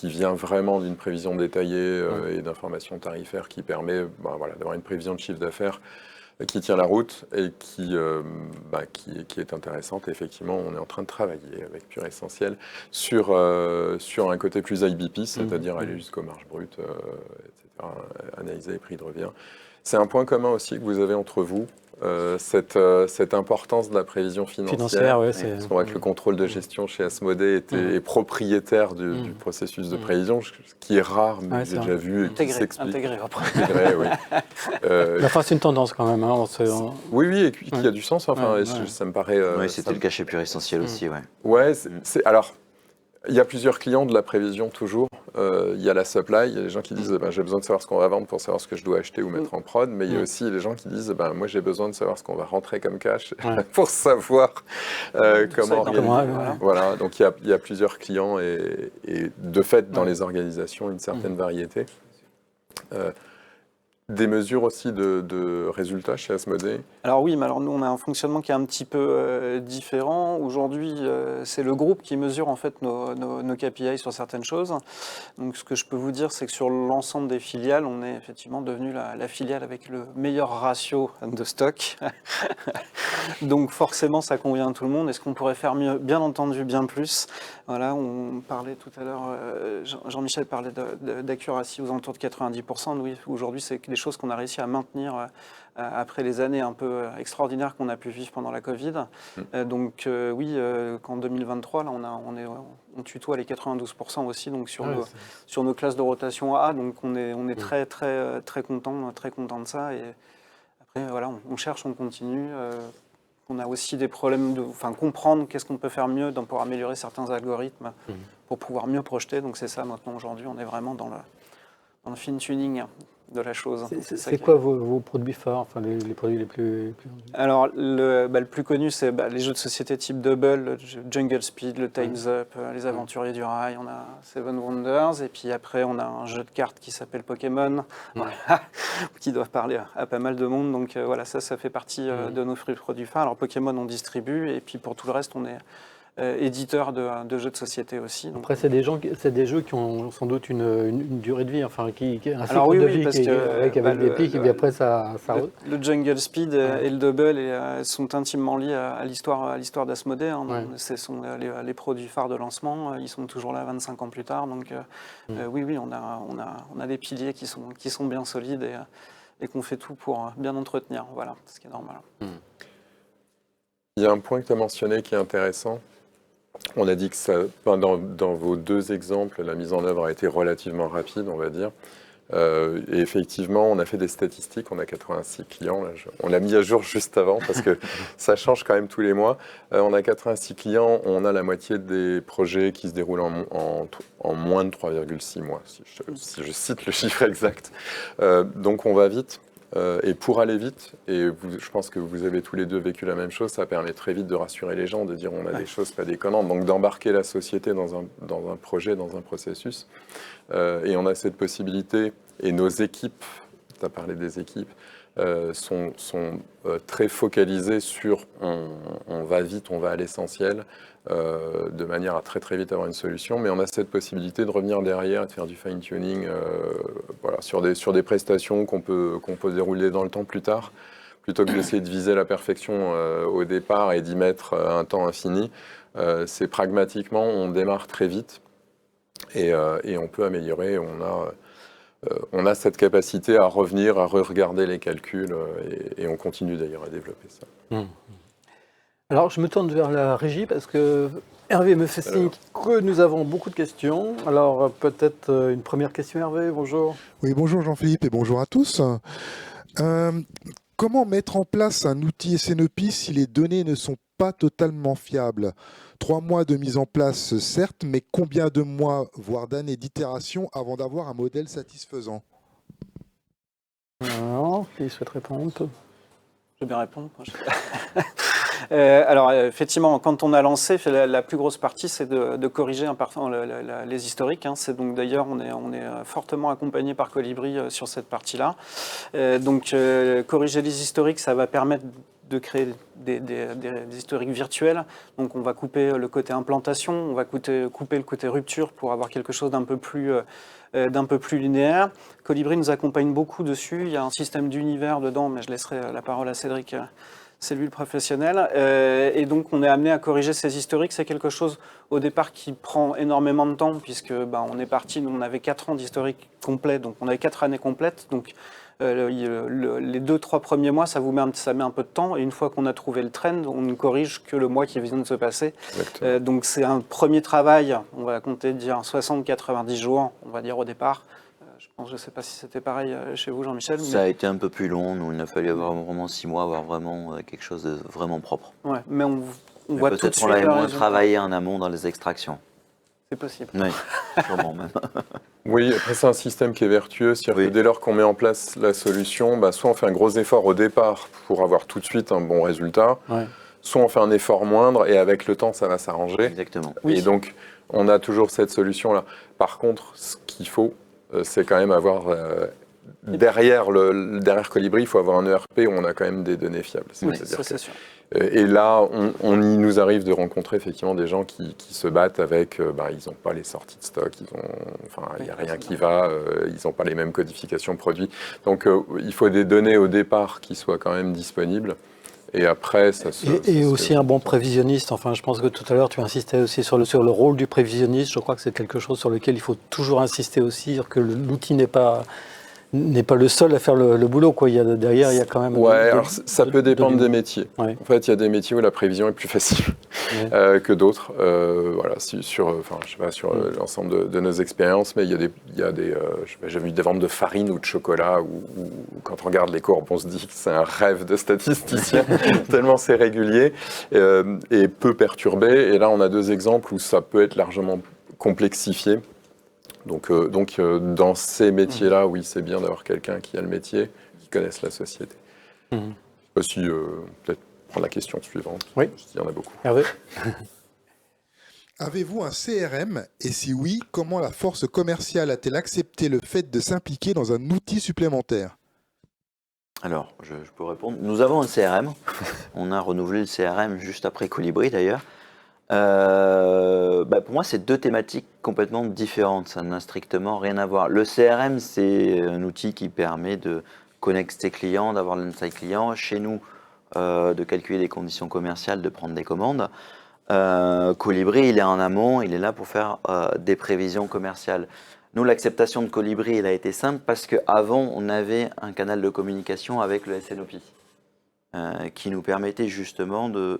vient vraiment d'une prévision détaillée et d'informations tarifaires qui permet d'avoir une prévision de chiffre d'affaires qui tient la route et qui est intéressante. Et effectivement, on est en train de travailler avec Pure Essentiel sur un côté plus IBP, c'est-à-dire aller jusqu'aux marges brutes, etc., analyser les prix de revient. C'est un point commun aussi que vous avez entre vous, cette importance de la prévision financière. Ouais, parce qu'on voit que le contrôle de gestion chez Asmodée est propriétaire du processus de prévision, ce qui est rare, mais j'ai déjà vu et qui s'explique. Intégré, oui. Enfin, c'est une tendance quand même. Hein, oui, et qui a du sens. Enfin, ça me paraît. Oui, c'était le cas chez Pure Essentiel aussi, ouais. Ouais, alors. Il y a plusieurs clients de la prévision toujours. Il y a la supply, il y a les gens qui disent j'ai besoin de savoir ce qu'on va vendre pour savoir ce que je dois acheter ou mettre en prod, mais il y a aussi les gens qui disent moi j'ai besoin de savoir ce qu'on va rentrer comme cash pour savoir comment organiser. Voilà, donc il y a plusieurs clients et de fait dans les organisations une certaine variété. Des mesures aussi de résultats chez Asmodée? Alors oui, mais alors nous on a un fonctionnement qui est un petit peu différent. Aujourd'hui, c'est le groupe qui mesure en fait nos KPI sur certaines choses. Donc ce que je peux vous dire, c'est que sur l'ensemble des filiales, on est effectivement devenu la filiale avec le meilleur ratio de stock. Donc forcément, ça convient à tout le monde. Est-ce qu'on pourrait faire mieux? Bien entendu, bien plus. Voilà, on parlait tout à l'heure, Jean-Michel parlait d'accuracy aux alentours de 90%. Oui, aujourd'hui, c'est des choses qu'on a réussi à maintenir après les années un peu extraordinaires qu'on a pu vivre pendant la Covid. Donc oui, qu'en 2023, là, on tutoie les 92% aussi, donc sur nos classes de rotation A. Donc on est très content de ça. Et après, voilà, on cherche, on continue. On a aussi des problèmes comprendre qu'est-ce qu'on peut faire mieux pour améliorer certains algorithmes, pour pouvoir mieux projeter. Donc c'est ça maintenant aujourd'hui, on est vraiment dans le fine-tuning de la chose. C'est quoi vos produits phares, enfin les produits les plus... Alors le plus connu, c'est les jeux de société type Double, Jungle Speed, le Time's Up, les Aventuriers du Rail, on a Seven Wonders, et puis après on a un jeu de cartes qui s'appelle Pokémon, qui doit parler à pas mal de monde. Donc voilà, ça fait partie de nos produits phares. Alors Pokémon on distribue, et puis pour tout le reste on est éditeur de jeux de société aussi. Donc. Après, c'est des jeux qui ont sans doute une durée de vie, enfin qui un cycle de vie avec des pics, et puis après ça. Le Jungle Speed et le Double sont intimement liés à l'histoire d'Asmodée. Hein. Ce sont les produits phares de lancement. Ils sont toujours là 25 ans plus tard. Donc oui, on a des piliers qui sont bien solides et qu'on fait tout pour bien entretenir. Voilà, ce qui est normal. Il y a un point que tu as mentionné qui est intéressant. On a dit que dans vos deux exemples, la mise en œuvre a été relativement rapide, on va dire. Et effectivement, on a fait des statistiques, on a 86 clients. Là, on l'a mis à jour juste avant parce que ça change quand même tous les mois. On a 86 clients, on a la moitié des projets qui se déroulent en moins de 3,6 mois, si je cite le chiffre exact. Donc on va vite. Et pour aller vite, et je pense que vous avez tous les deux vécu la même chose, ça permet très vite de rassurer les gens, de dire on a des choses pas déconnantes, donc d'embarquer la société dans un projet, dans un processus. Et on a cette possibilité, et nos équipes, tu as parlé des équipes, sont très focalisées sur on va vite, on va à l'essentiel, de manière à très vite avoir une solution, mais on a cette possibilité de revenir derrière et de faire du fine-tuning sur des prestations qu'on peut dérouler dans le temps plus tard, plutôt que d'essayer de viser la perfection au départ et d'y mettre un temps infini. C'est pragmatiquement, on démarre très vite et on peut améliorer. On a cette capacité à revenir, à re-regarder les calculs et on continue d'ailleurs à développer ça. Alors, je me tourne vers la régie parce que Hervé me fait signe que nous avons beaucoup de questions. Alors, peut-être une première question, Hervé, bonjour. Oui, bonjour Jean-Philippe et bonjour à tous. Comment mettre en place un outil SNOP si les données ne sont pas totalement fiables? 3 mois de mise en place, certes, mais combien de mois, voire d'années d'itération avant d'avoir un modèle satisfaisant? Alors, qui souhaite répondre? Je vais bien répondre. Alors, effectivement, quand on a lancé, la plus grosse partie, c'est de corriger les historiques. Hein. C'est donc d'ailleurs, on est fortement accompagné par Colibri sur cette partie-là. Donc, corriger les historiques, ça va permettre de créer des historiques virtuels. Donc, on va couper le côté implantation, on va couper le côté rupture pour avoir quelque chose d'un peu plus linéaire. Colibri nous accompagne beaucoup dessus. Il y a un système d'univers dedans, mais je laisserai la parole à Cédric. C'est lui le professionnel. Et donc, on est amené à corriger ces historiques. C'est quelque chose, au départ, qui prend énormément de temps, puisque on est parti, nous, on avait 4 ans d'historique complet, donc on avait 4 années complètes. Donc, les 2-3 premiers mois, ça met un peu de temps. Et une fois qu'on a trouvé le trend, on ne corrige que le mois qui vient de se passer. Donc, c'est un premier travail, on va compter dire 60-90 jours, on va dire au départ. Je ne sais pas si c'était pareil chez vous, Jean-Michel. Ça a été un peu plus long. Nous, il a fallu avoir vraiment 6 mois, avoir vraiment quelque chose de vraiment propre. Ouais, mais on voit tout de peut-être suite. qu'on l'avait moins travaillé en amont dans les extractions. C'est possible. Oui, sûrement même. Oui, après c'est un système qui est vertueux, c'est-à-dire que dès lors qu'on met en place la solution, soit on fait un gros effort au départ pour avoir tout de suite un bon résultat, soit on fait un effort moindre et avec le temps ça va s'arranger. Exactement. Et donc on a toujours cette solution-là. Par contre, ce qu'il faut, c'est quand même avoir derrière Colibri, il faut avoir un ERP où on a quand même des données fiables. Oui, ça c'est sûr. Et là, il nous arrive de rencontrer effectivement des gens qui se battent avec, ils n'ont pas les sorties de stock, il n'y a rien qui va, ils n'ont pas les mêmes codifications produits. Donc il faut des données au départ qui soient quand même disponibles. Et après, Et aussi un bon prévisionniste. Enfin, je pense que tout à l'heure, tu insistais aussi sur le rôle du prévisionniste. Je crois que c'est quelque chose sur lequel il faut toujours insister aussi, que l'outil n'est pas le seul à faire le boulot, quoi. Derrière, il y a quand même... alors ça peut dépendre des métiers. Ouais. En fait, il y a des métiets où la prévision est plus facile que d'autres. Sur l'ensemble de nos expériences, mais j'ai vu des ventes de farine ou de chocolat où quand on regarde les courbes, on se dit que c'est un rêve de statisticien, tellement c'est régulier et peu perturbé. Et là, on a 2 exemples où ça peut être largement complexifié. Donc, dans ces métiers-là, oui, c'est bien d'avoir quelqu'un qui a le métier, qui connaisse la société. Je peux aussi peut-être prendre la question suivante. Oui. Il y en a beaucoup. Hervé. Avez-vous un CRM? Et si oui, comment la force commerciale a-t-elle accepté le fait de s'impliquer dans un outil supplémentaire? Alors, je peux répondre. Nous avons un CRM. On a renouvelé le CRM juste après Colibri, d'ailleurs. Pour moi, c'est 2 thématiques complètement différentes. Ça n'a strictement rien à voir. Le CRM, c'est un outil qui permet de connecter clients, d'avoir l'insight client. Chez nous, de calculer des conditions commerciales, de prendre des commandes. Colibri, il est en amont, il est là pour faire des prévisions commerciales. Nous, l'acceptation de Colibri, elle a été simple parce qu'avant, on avait un canal de communication avec le SNOP qui nous permettait justement de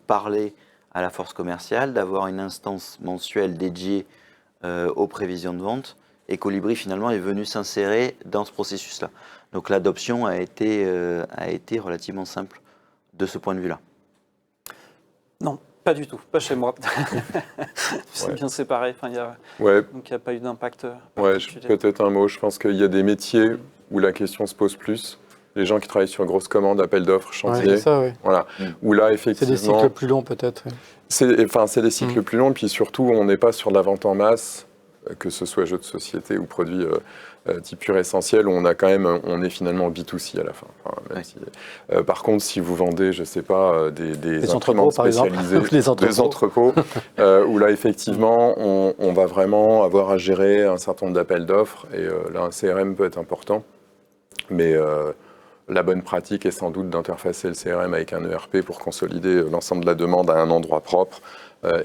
parler à la force commerciale, d'avoir une instance mensuelle dédiée aux prévisions de vente. Et Colibri, finalement, est venu s'insérer dans ce processus-là. Donc l'adoption a été relativement simple de ce point de vue-là. Non, pas du tout, pas chez moi. C'est bien séparé. Donc il n'y a pas eu d'impact. Peut-être un mot. Je pense qu'il y a des métiers où la question se pose plus. Les gens qui travaillent sur grosses commandes, appels d'offres, chantiers. C'est ça, oui. Voilà. Où là, effectivement. C'est des cycles plus longs, peut-être. Oui. C'est des cycles plus longs. Puis surtout, on n'est pas sur de la vente en masse, que ce soit jeux de société ou produits type pur essentiel, où on est finalement B2C à la fin. Par contre, si vous vendez, je ne sais pas, des entrepôts spécialisés, des entrepôts, où là, effectivement, on va vraiment avoir à gérer un certain nombre d'appels d'offres. Et là, un CRM peut être important. Mais la bonne pratique est sans doute d'interfacer le CRM avec un ERP pour consolider l'ensemble de la demande à un endroit propre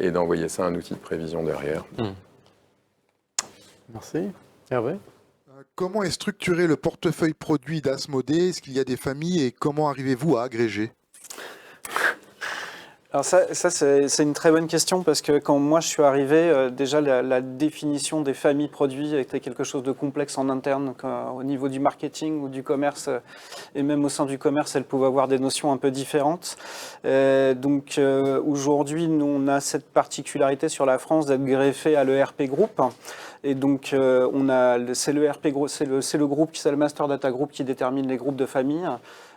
et d'envoyer ça à un outil de prévision derrière. Merci. Hervé? Comment est structuré le portefeuille produit d'Asmodée? Est-ce qu'il y a des familles et comment arrivez-vous à agréger? Alors ça c'est une très bonne question parce que quand moi je suis arrivé, déjà la définition des familles produits était quelque chose de complexe en interne au niveau du marketing ou du commerce et même au sein du commerce, elle pouvait avoir des notions un peu différentes. Donc aujourd'hui, nous on a cette particularité sur la France d'être greffé à l'ERP Group. Et donc c'est le groupe qui c'est le Master Data Group qui détermine les groupes de familles.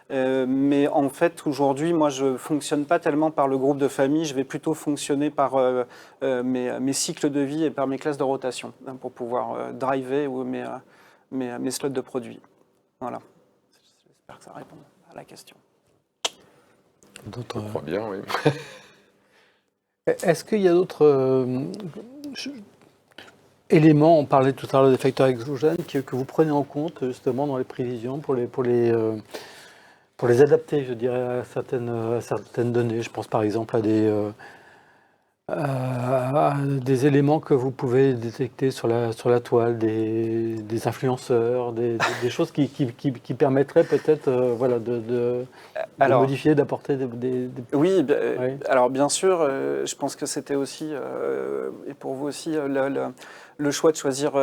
Mais en fait, aujourd'hui, moi, je ne fonctionne pas tellement par le groupe de famille, je vais plutôt fonctionner par mes cycles de vie et par mes classes de rotation, hein, pour pouvoir driver mes slots de produits. Voilà. J'espère que ça répond à la question. Je crois bien, oui. Est-ce qu'il y a d'autres éléments, on parlait tout à l'heure des facteurs exogènes, que vous prenez en compte justement dans les prévisions pour les adapter, je dirais, à certaines données? Je pense par exemple à des éléments que vous pouvez détecter sur la toile, des influenceurs, des choses qui permettraient peut-être de modifier, d'apporter des... Oui, Oui. alors bien sûr, je pense que c'était aussi, et pour vous aussi, le choix de choisir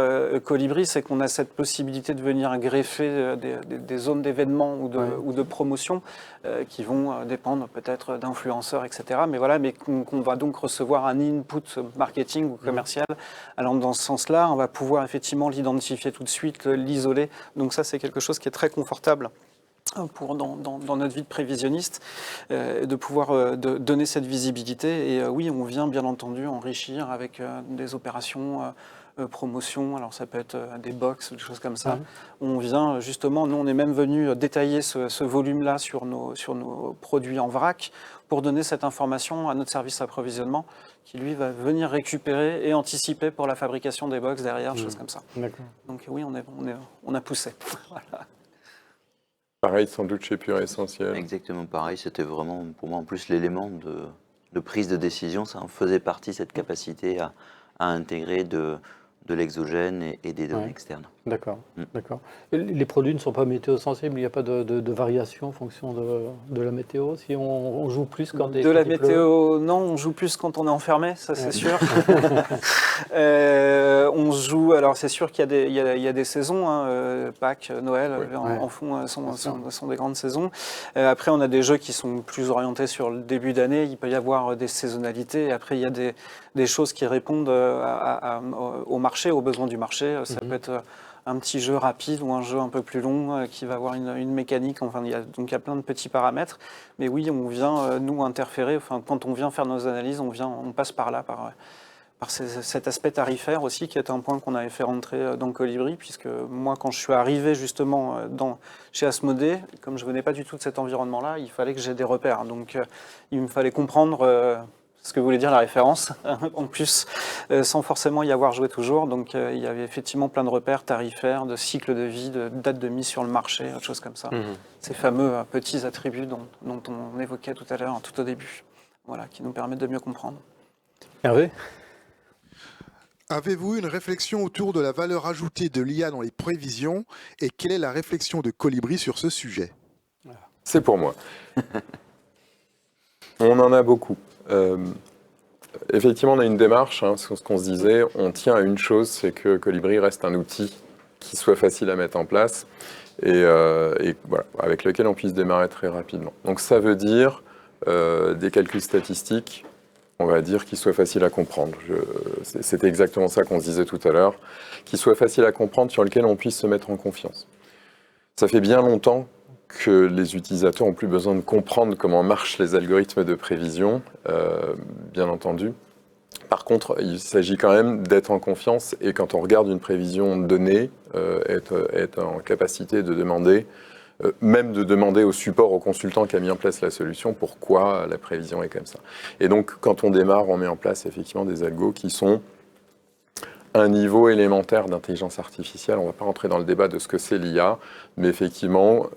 Colibri, c'est qu'on a cette possibilité de venir greffer des zones d'événements ou de promotion qui vont dépendre peut-être d'influenceurs, etc. Mais voilà, mais qu'on va donc recevoir un input marketing ou commercial. Alors dans ce sens-là, on va pouvoir effectivement l'identifier tout de suite, l'isoler. Donc ça, c'est quelque chose qui est très confortable dans notre vie de prévisionniste, de pouvoir donner cette visibilité. Et oui, on vient bien entendu enrichir avec des opérations promotion, alors ça peut être des box ou des choses comme ça. On vient justement, nous on est même venu détailler ce volume-là sur nos produits en vrac pour donner cette information à notre service d'approvisionnement qui lui va venir récupérer et anticiper pour la fabrication des box derrière, des choses comme ça. Donc oui, on a poussé. Voilà. Pareil, sans doute chez Pure Essentiel. Exactement pareil, c'était vraiment pour moi en plus l'élément de prise de décision, ça en faisait partie, cette capacité à intégrer de l'exogène et des données externes. D'accord, d'accord. Les produits ne sont pas météo-sensibles, il n'y a pas de variation en fonction de la météo, si on joue plus quand il pleut? De la météo, non, on joue plus quand on est enfermé, ça c'est sûr. On joue, alors c'est sûr qu'il y a des saisons, hein, Pâques, Noël, en fond, sont des grandes saisons. Après, on a des jeux qui sont plus orientés sur le début d'année, il peut y avoir des saisonnalités, et après il y a des choses qui répondent au marché, aux besoins du marché. Ça peut être un petit jeu rapide ou un jeu un peu plus long qui va avoir une mécanique. Enfin, il y a plein de petits paramètres. Mais oui, on vient nous interférer. Enfin, quand on vient faire nos analyses, on passe par là, par cet aspect tarifaire aussi, qui est un point qu'on avait fait rentrer dans Colibri, puisque moi, quand je suis arrivé justement chez Asmodée, comme je venais pas du tout de cet environnement-là, il fallait que j'ai des repères. Donc, il me fallait comprendre ce que voulait dire la référence, en plus, sans forcément y avoir joué toujours. Donc il y avait effectivement plein de repères tarifaires, de cycles de vie, de dates de mise sur le marché, autre chose comme ça. Ces fameux petits attributs dont on évoquait tout à l'heure, tout au début, voilà, qui nous permettent de mieux comprendre. Hervé ? Avez-vous une réflexion autour de la valeur ajoutée de l'IA dans les prévisions et quelle est la réflexion de Colibri sur ce sujet ? C'est pour moi. On en a beaucoup. Effectivement, on a une démarche, sur ce qu'on se disait, on tient à une chose, c'est que Colibri reste un outil qui soit facile à mettre en place et voilà, avec lequel on puisse démarrer très rapidement. Donc ça veut dire des calculs statistiques, on va dire, qui soient faciles à comprendre. C'était exactement ça qu'on se disait tout à l'heure, qui soient faciles à comprendre, sur lesquels on puisse se mettre en confiance. Ça fait bien longtemps que les utilisateurs n'ont plus besoin de comprendre comment marchent les algorithmes de prévision, bien entendu. Par contre, il s'agit quand même d'être en confiance et quand on regarde une prévision donnée, être en capacité de demander, même de demander au support, au consultant qui a mis en place la solution, pourquoi la prévision est comme ça. Et donc, quand on démarre, on met en place effectivement des algos qui sont un niveau élémentaire d'intelligence artificielle. On ne va pas rentrer dans le débat de ce que c'est l'IA, mais effectivement,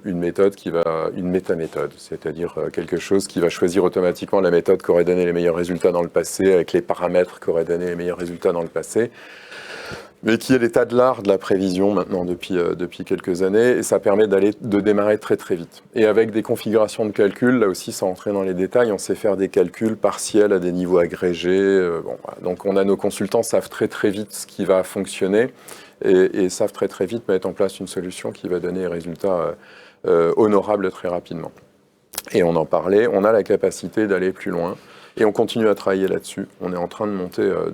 une métaméthode, c'est-à-dire quelque chose qui va choisir automatiquement la méthode qui aurait donné les meilleurs résultats dans le passé, avec les paramètres qui auraient donné les meilleurs résultats dans le passé, mais qui est l'état de l'art de la prévision maintenant depuis quelques années, et ça permet de démarrer très très vite. Et avec des configurations de calcul, là aussi sans rentrer dans les détails, on sait faire des calculs partiels à des niveaux agrégés. Voilà. Donc nos consultants savent très très vite ce qui va fonctionner et savent très très vite mettre en place une solution qui va donner des résultats honorables très rapidement. Et on en parlait, on a la capacité d'aller plus loin et on continue à travailler là-dessus. On est en train de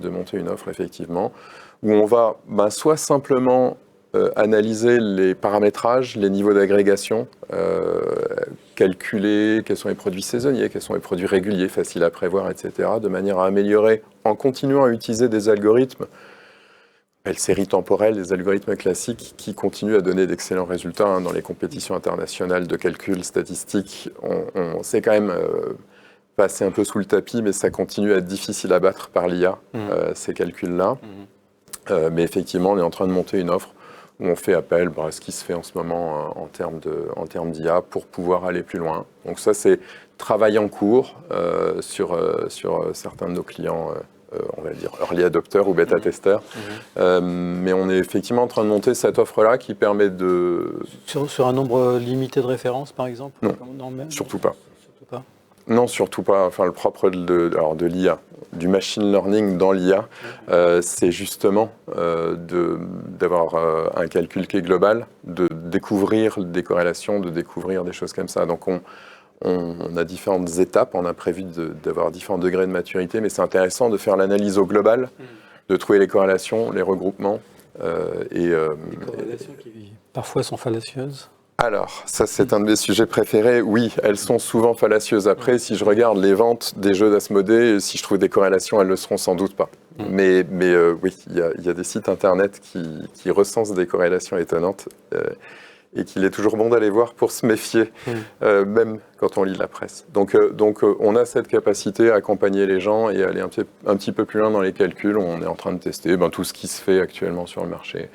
monter une offre effectivement, où on va soit simplement analyser les paramétrages, les niveaux d'agrégation, calculer quels sont les produits saisonniers, quels sont les produits réguliers, faciles à prévoir, etc., de manière à améliorer, en continuant à utiliser des algorithmes, les séries temporelles, des algorithmes classiques qui continuent à donner d'excellents résultats dans les compétitions internationales de calcul statistique. On sait quand même passer un peu sous le tapis, mais ça continue à être difficile à battre par l'IA, ces calculs-là. Mais effectivement, on est en train de monter une offre où on fait appel à ce qui se fait en ce moment en termes d'IA pour pouvoir aller plus loin. Donc ça, c'est travail en cours sur certains de nos clients, on va dire early adopteurs ou bêta-testeurs. Mais on est effectivement en train de monter cette offre-là qui permet de... Sur un nombre limité de références, par exemple? Non, surtout pas. Surtout pas. Non, surtout pas. Enfin, le propre de l'IA, du machine learning dans l'IA, c'est justement d'avoir un calcul qui est global, de découvrir des corrélations, de découvrir des choses comme ça. Donc, on a différentes étapes, on a prévu d'avoir différents degrés de maturité, mais c'est intéressant de faire l'analyse au global, de trouver les corrélations, les regroupements. Les corrélations qui parfois sont fallacieuses. Alors, ça c'est un de mes sujets préférés. Oui, elles sont souvent fallacieuses. Après, si je regarde les ventes des jeux d'Asmodée, si je trouve des corrélations, elles ne le seront sans doute pas. Mais oui, il y a des sites internet qui recensent des corrélations étonnantes et qu'il est toujours bon d'aller voir pour se méfier, même quand on lit la presse. Donc, on a cette capacité à accompagner les gens et aller un petit peu plus loin dans les calculs. On est en train de tester tout ce qui se fait actuellement sur le marché.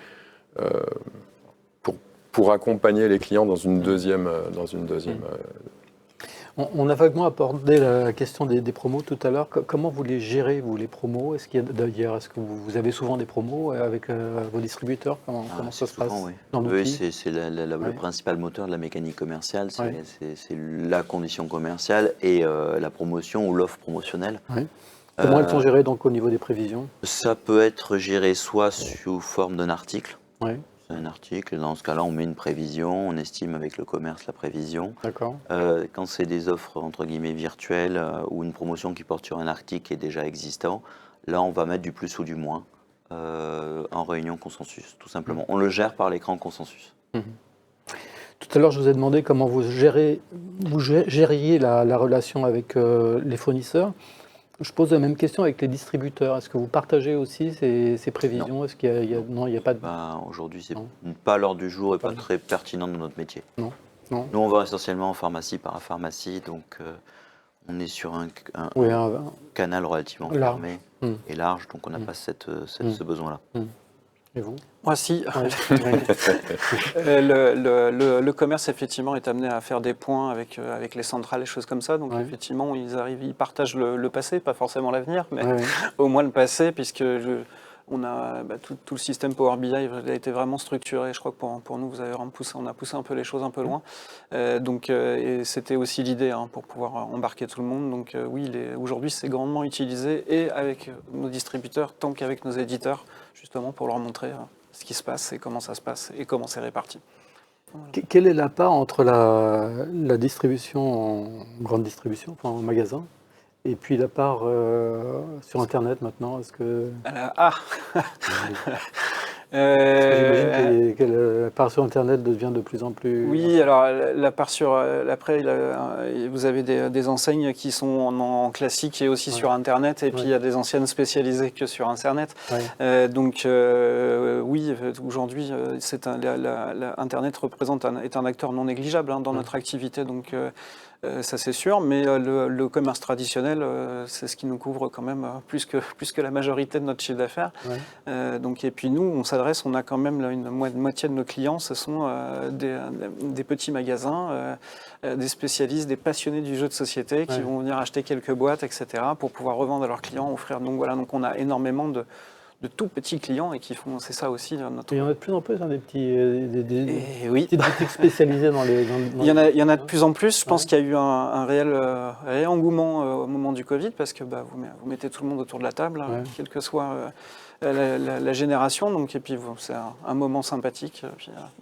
Pour accompagner les clients dans une deuxième. On a vaguement abordé la question des promos tout à l'heure. Comment vous les gérez, vous, les promos? Est-ce que vous avez souvent des promos avec vos distributeurs? Comment ça se passe dans l'outil? Oui, c'est le principal moteur de la mécanique commerciale. C'est la condition commerciale et la promotion ou l'offre promotionnelle. Comment elles sont gérées donc, au niveau des prévisions? Ça peut être géré soit sous forme d'un article. Un article, dans ce cas-là, on met une prévision, on estime avec le commerce la prévision. D'accord. Quand c'est des offres entre guillemets virtuelles ou une promotion qui porte sur un article qui est déjà existant, là on va mettre du plus ou du moins en réunion consensus, tout simplement. On le gère par l'écran consensus. Tout à l'heure, je vous ai demandé comment vous gériez la relation avec les fournisseurs. Je pose la même question avec les distributeurs. Est-ce que vous partagez aussi ces prévisions? Est-ce qu'il y a... Non, il n'y a pas de... Aujourd'hui, c'est pas à l'ordre du jour et pas très pertinent dans notre métier. Non. Nous, on va essentiellement en pharmacie, parapharmacie, donc on est sur un canal relativement fermé et large, donc on n'a pas ce besoin-là. Et vous? Moi, si. Le commerce, effectivement, est amené à faire des points avec les centrales, les choses comme ça. Donc, effectivement, ils partagent le passé, pas forcément l'avenir, mais au moins le passé, puisque on a tout le système Power BI a été vraiment structuré. Je crois que pour nous, on a poussé un peu les choses un peu loin. Et c'était aussi l'idée pour pouvoir embarquer tout le monde. Donc oui, aujourd'hui, c'est grandement utilisé et avec nos distributeurs, tant qu'avec nos éditeurs, justement pour leur montrer ce qui se passe et comment ça se passe et comment c'est réparti. Voilà. Quelle est la part entre la distribution en grande distribution, enfin en magasin, et puis la part sur Internet maintenant? Est-ce que... J'imagine que la part sur Internet devient de plus en plus... Oui, alors la part sur... Après, vous avez des enseignes qui sont en classique et aussi sur Internet, et puis il y a des enseignes spécialisées que sur Internet. Oui, aujourd'hui, Internet est un acteur non négligeable dans notre activité, donc ça c'est sûr, mais le commerce traditionnel, c'est ce qui nous couvre quand même plus que la majorité de notre chiffre d'affaires. Et puis nous, on a quand même une moitié de nos clients, ce sont des petits magasins, des spécialistes, des passionnés du jeu de société qui vont venir acheter quelques boîtes, etc., pour pouvoir revendre à leurs clients, offrir. Donc voilà, donc on a énormément de tout petits clients et qui font, c'est ça aussi notre... Il y en a de plus en plus, des petites boutiques spécialisées dans les... Il y en a de plus en plus. Je pense qu'il y a eu un réel engouement au moment du Covid, parce que vous mettez tout le monde autour de la table, quelle que soit la génération. Donc, et puis c'est un moment sympathique.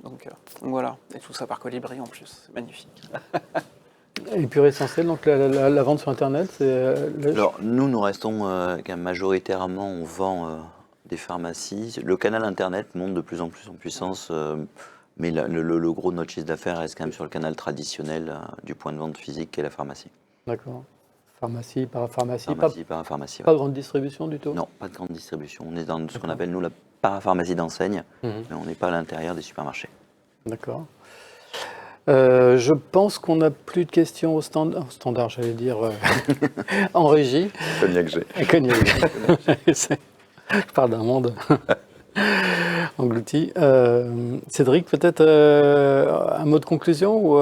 Donc voilà, et tout ça par Colibri en plus, c'est magnifique. Et Pur Essentiel, donc la vente sur Internet, c'est... Alors nous restons majoritairement, on vend des pharmacies. Le canal Internet monte de plus en puissance, mais le gros de notre chiffre d'affaires reste quand même sur le canal traditionnel du point de vente physique qu'est la pharmacie. D'accord. Pharmacie, parapharmacie, Pharmacie, parapharmacie. pas grande distribution du tout? Non, pas de grande distribution. On est dans ce qu'on appelle, nous, la parapharmacie d'enseigne, mais on n'est pas à l'intérieur des supermarchés. D'accord. Je pense qu'on n'a plus de questions au standard, j'allais dire, en régie. Cognac G. Cognac. Je parle d'un monde englouti. Cédric, peut-être un mot de conclusion ou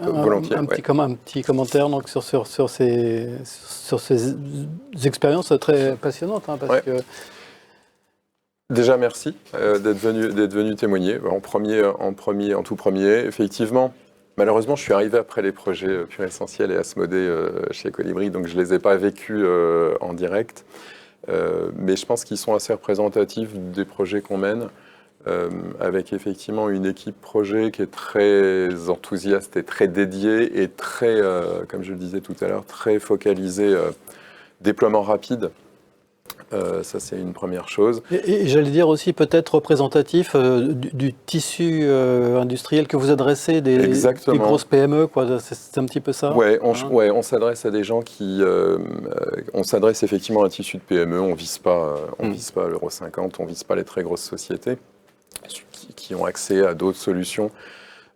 Volontiers, un petit commentaire donc, sur ces expériences très passionnantes, hein, parce que Déjà, merci d'être venu témoigner. En tout premier, effectivement, malheureusement, je suis arrivé après les projets Pur Essentiel et Asmodée chez Colibri, donc je ne les ai pas vécus en direct. Mais je pense qu'ils sont assez représentatifs des projets qu'on mène, avec effectivement une équipe projet qui est très enthousiaste et très dédiée et très, comme je le disais tout à l'heure, très focalisée déploiement rapide. Ça, c'est une première chose. Et j'allais dire aussi peut-être représentatif du tissu industriel que vous adressez des grosses PME, quoi. C'est un petit peu ça? On s'adresse à des gens qui... on s'adresse effectivement à un tissu de PME, on vise pas l'euro 50, on ne vise pas les très grosses sociétés qui ont accès à d'autres solutions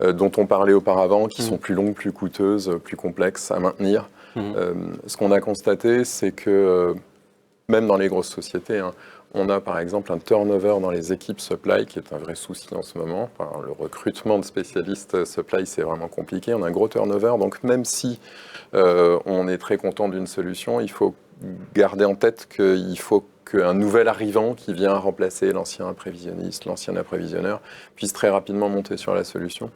dont on parlait auparavant, qui sont plus longues, plus coûteuses, plus complexes à maintenir. Ce qu'on a constaté, c'est que... même dans les grosses sociétés, on a par exemple un turnover dans les équipes supply qui est un vrai souci en ce moment. Enfin, le recrutement de spécialistes supply, c'est vraiment compliqué. On a un gros turnover, donc même si on est très content d'une solution, il faut garder en tête qu'il faut qu'un nouvel arrivant qui vient remplacer l'ancien prévisionniste, l'ancien apprévisionneur, puisse très rapidement monter sur la solution.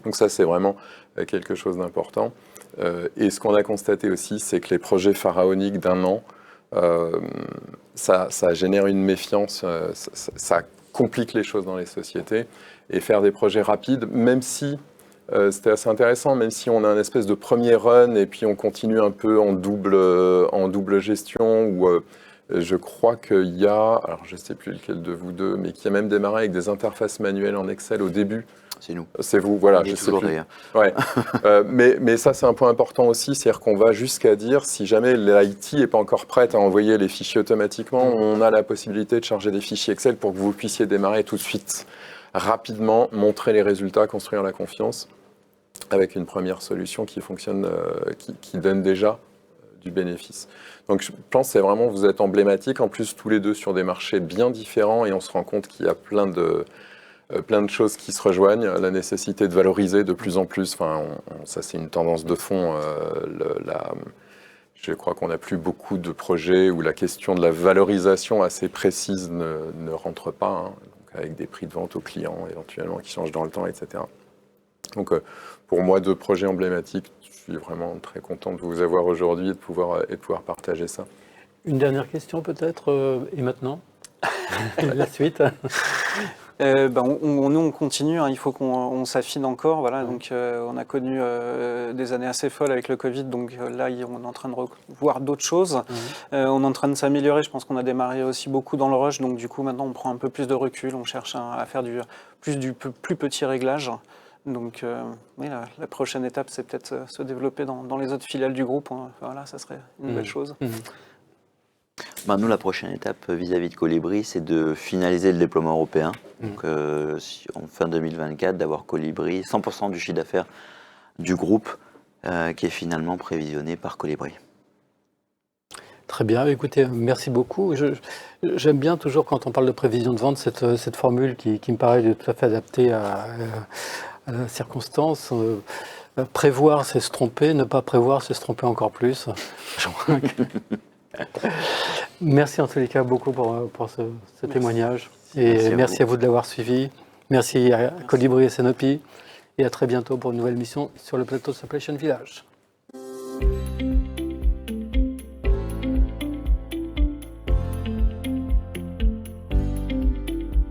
Donc ça, c'est vraiment quelque chose d'important. Et ce qu'on a constaté aussi, c'est que les projets pharaoniques d'un an, ça génère une méfiance, ça complique les choses dans les sociétés. Et faire des projets rapides, même si, c'était assez intéressant, même si on a un espèce de premier run et puis on continue un peu en double gestion, où je crois qu'il y a, alors je ne sais plus lequel de vous deux, mais qui a même démarré avec des interfaces manuelles en Excel au début. C'est nous. C'est vous, voilà, je sais plus. Ouais. Mais ça, c'est un point important aussi, c'est-à-dire qu'on va jusqu'à dire, si jamais l'IT n'est pas encore prête à envoyer les fichiers automatiquement, on a la possibilité de charger des fichiers Excel pour que vous puissiez démarrer tout de suite, rapidement, montrer les résultats, construire la confiance, avec une première solution qui fonctionne, qui donne déjà du bénéfice. Donc je pense que c'est vraiment, vous êtes emblématiques, en plus tous les deux sur des marchés bien différents, et on se rend compte qu'il y a plein de choses qui se rejoignent, la nécessité de valoriser de plus en plus, enfin, ça c'est une tendance de fond, je crois qu'on n'a plus beaucoup de projets où la question de la valorisation assez précise ne rentre pas, donc avec des prix de vente aux clients éventuellement qui changent dans le temps, etc. Donc pour moi, 2 projets emblématiques, je suis vraiment très content de vous avoir aujourd'hui et de pouvoir partager ça. Une dernière question peut-être, et maintenant la suite. Nous, on continue, il faut qu'on s'affine encore. Voilà, donc, on a connu des années assez folles avec le Covid, donc là, on est en train de voir d'autres choses. On est en train de s'améliorer, je pense qu'on a démarré aussi beaucoup dans le rush, donc du coup, maintenant, on prend un peu plus de recul, on cherche à faire du plus petit réglage. Donc, oui, la prochaine étape, c'est peut-être se développer dans les autres filiales du groupe. Voilà, ça serait une belle chose. Nous, la prochaine étape vis-à-vis de Colibri, c'est de finaliser le déploiement européen. Donc, en fin 2024, d'avoir Colibri, 100% du chiffre d'affaires du groupe qui est finalement prévisionné par Colibri. Très bien, écoutez, merci beaucoup. J'aime bien toujours quand on parle de prévision de vente, cette formule qui me paraît tout à fait adaptée à la circonstance. Prévoir, c'est se tromper, ne pas prévoir, c'est se tromper encore plus. Merci en tous les cas beaucoup pour ce témoignage. Et merci à vous de l'avoir suivi. Merci à Colibri et Sanopi. Et à très bientôt pour une nouvelle mission sur le plateau de Supply Chain Village.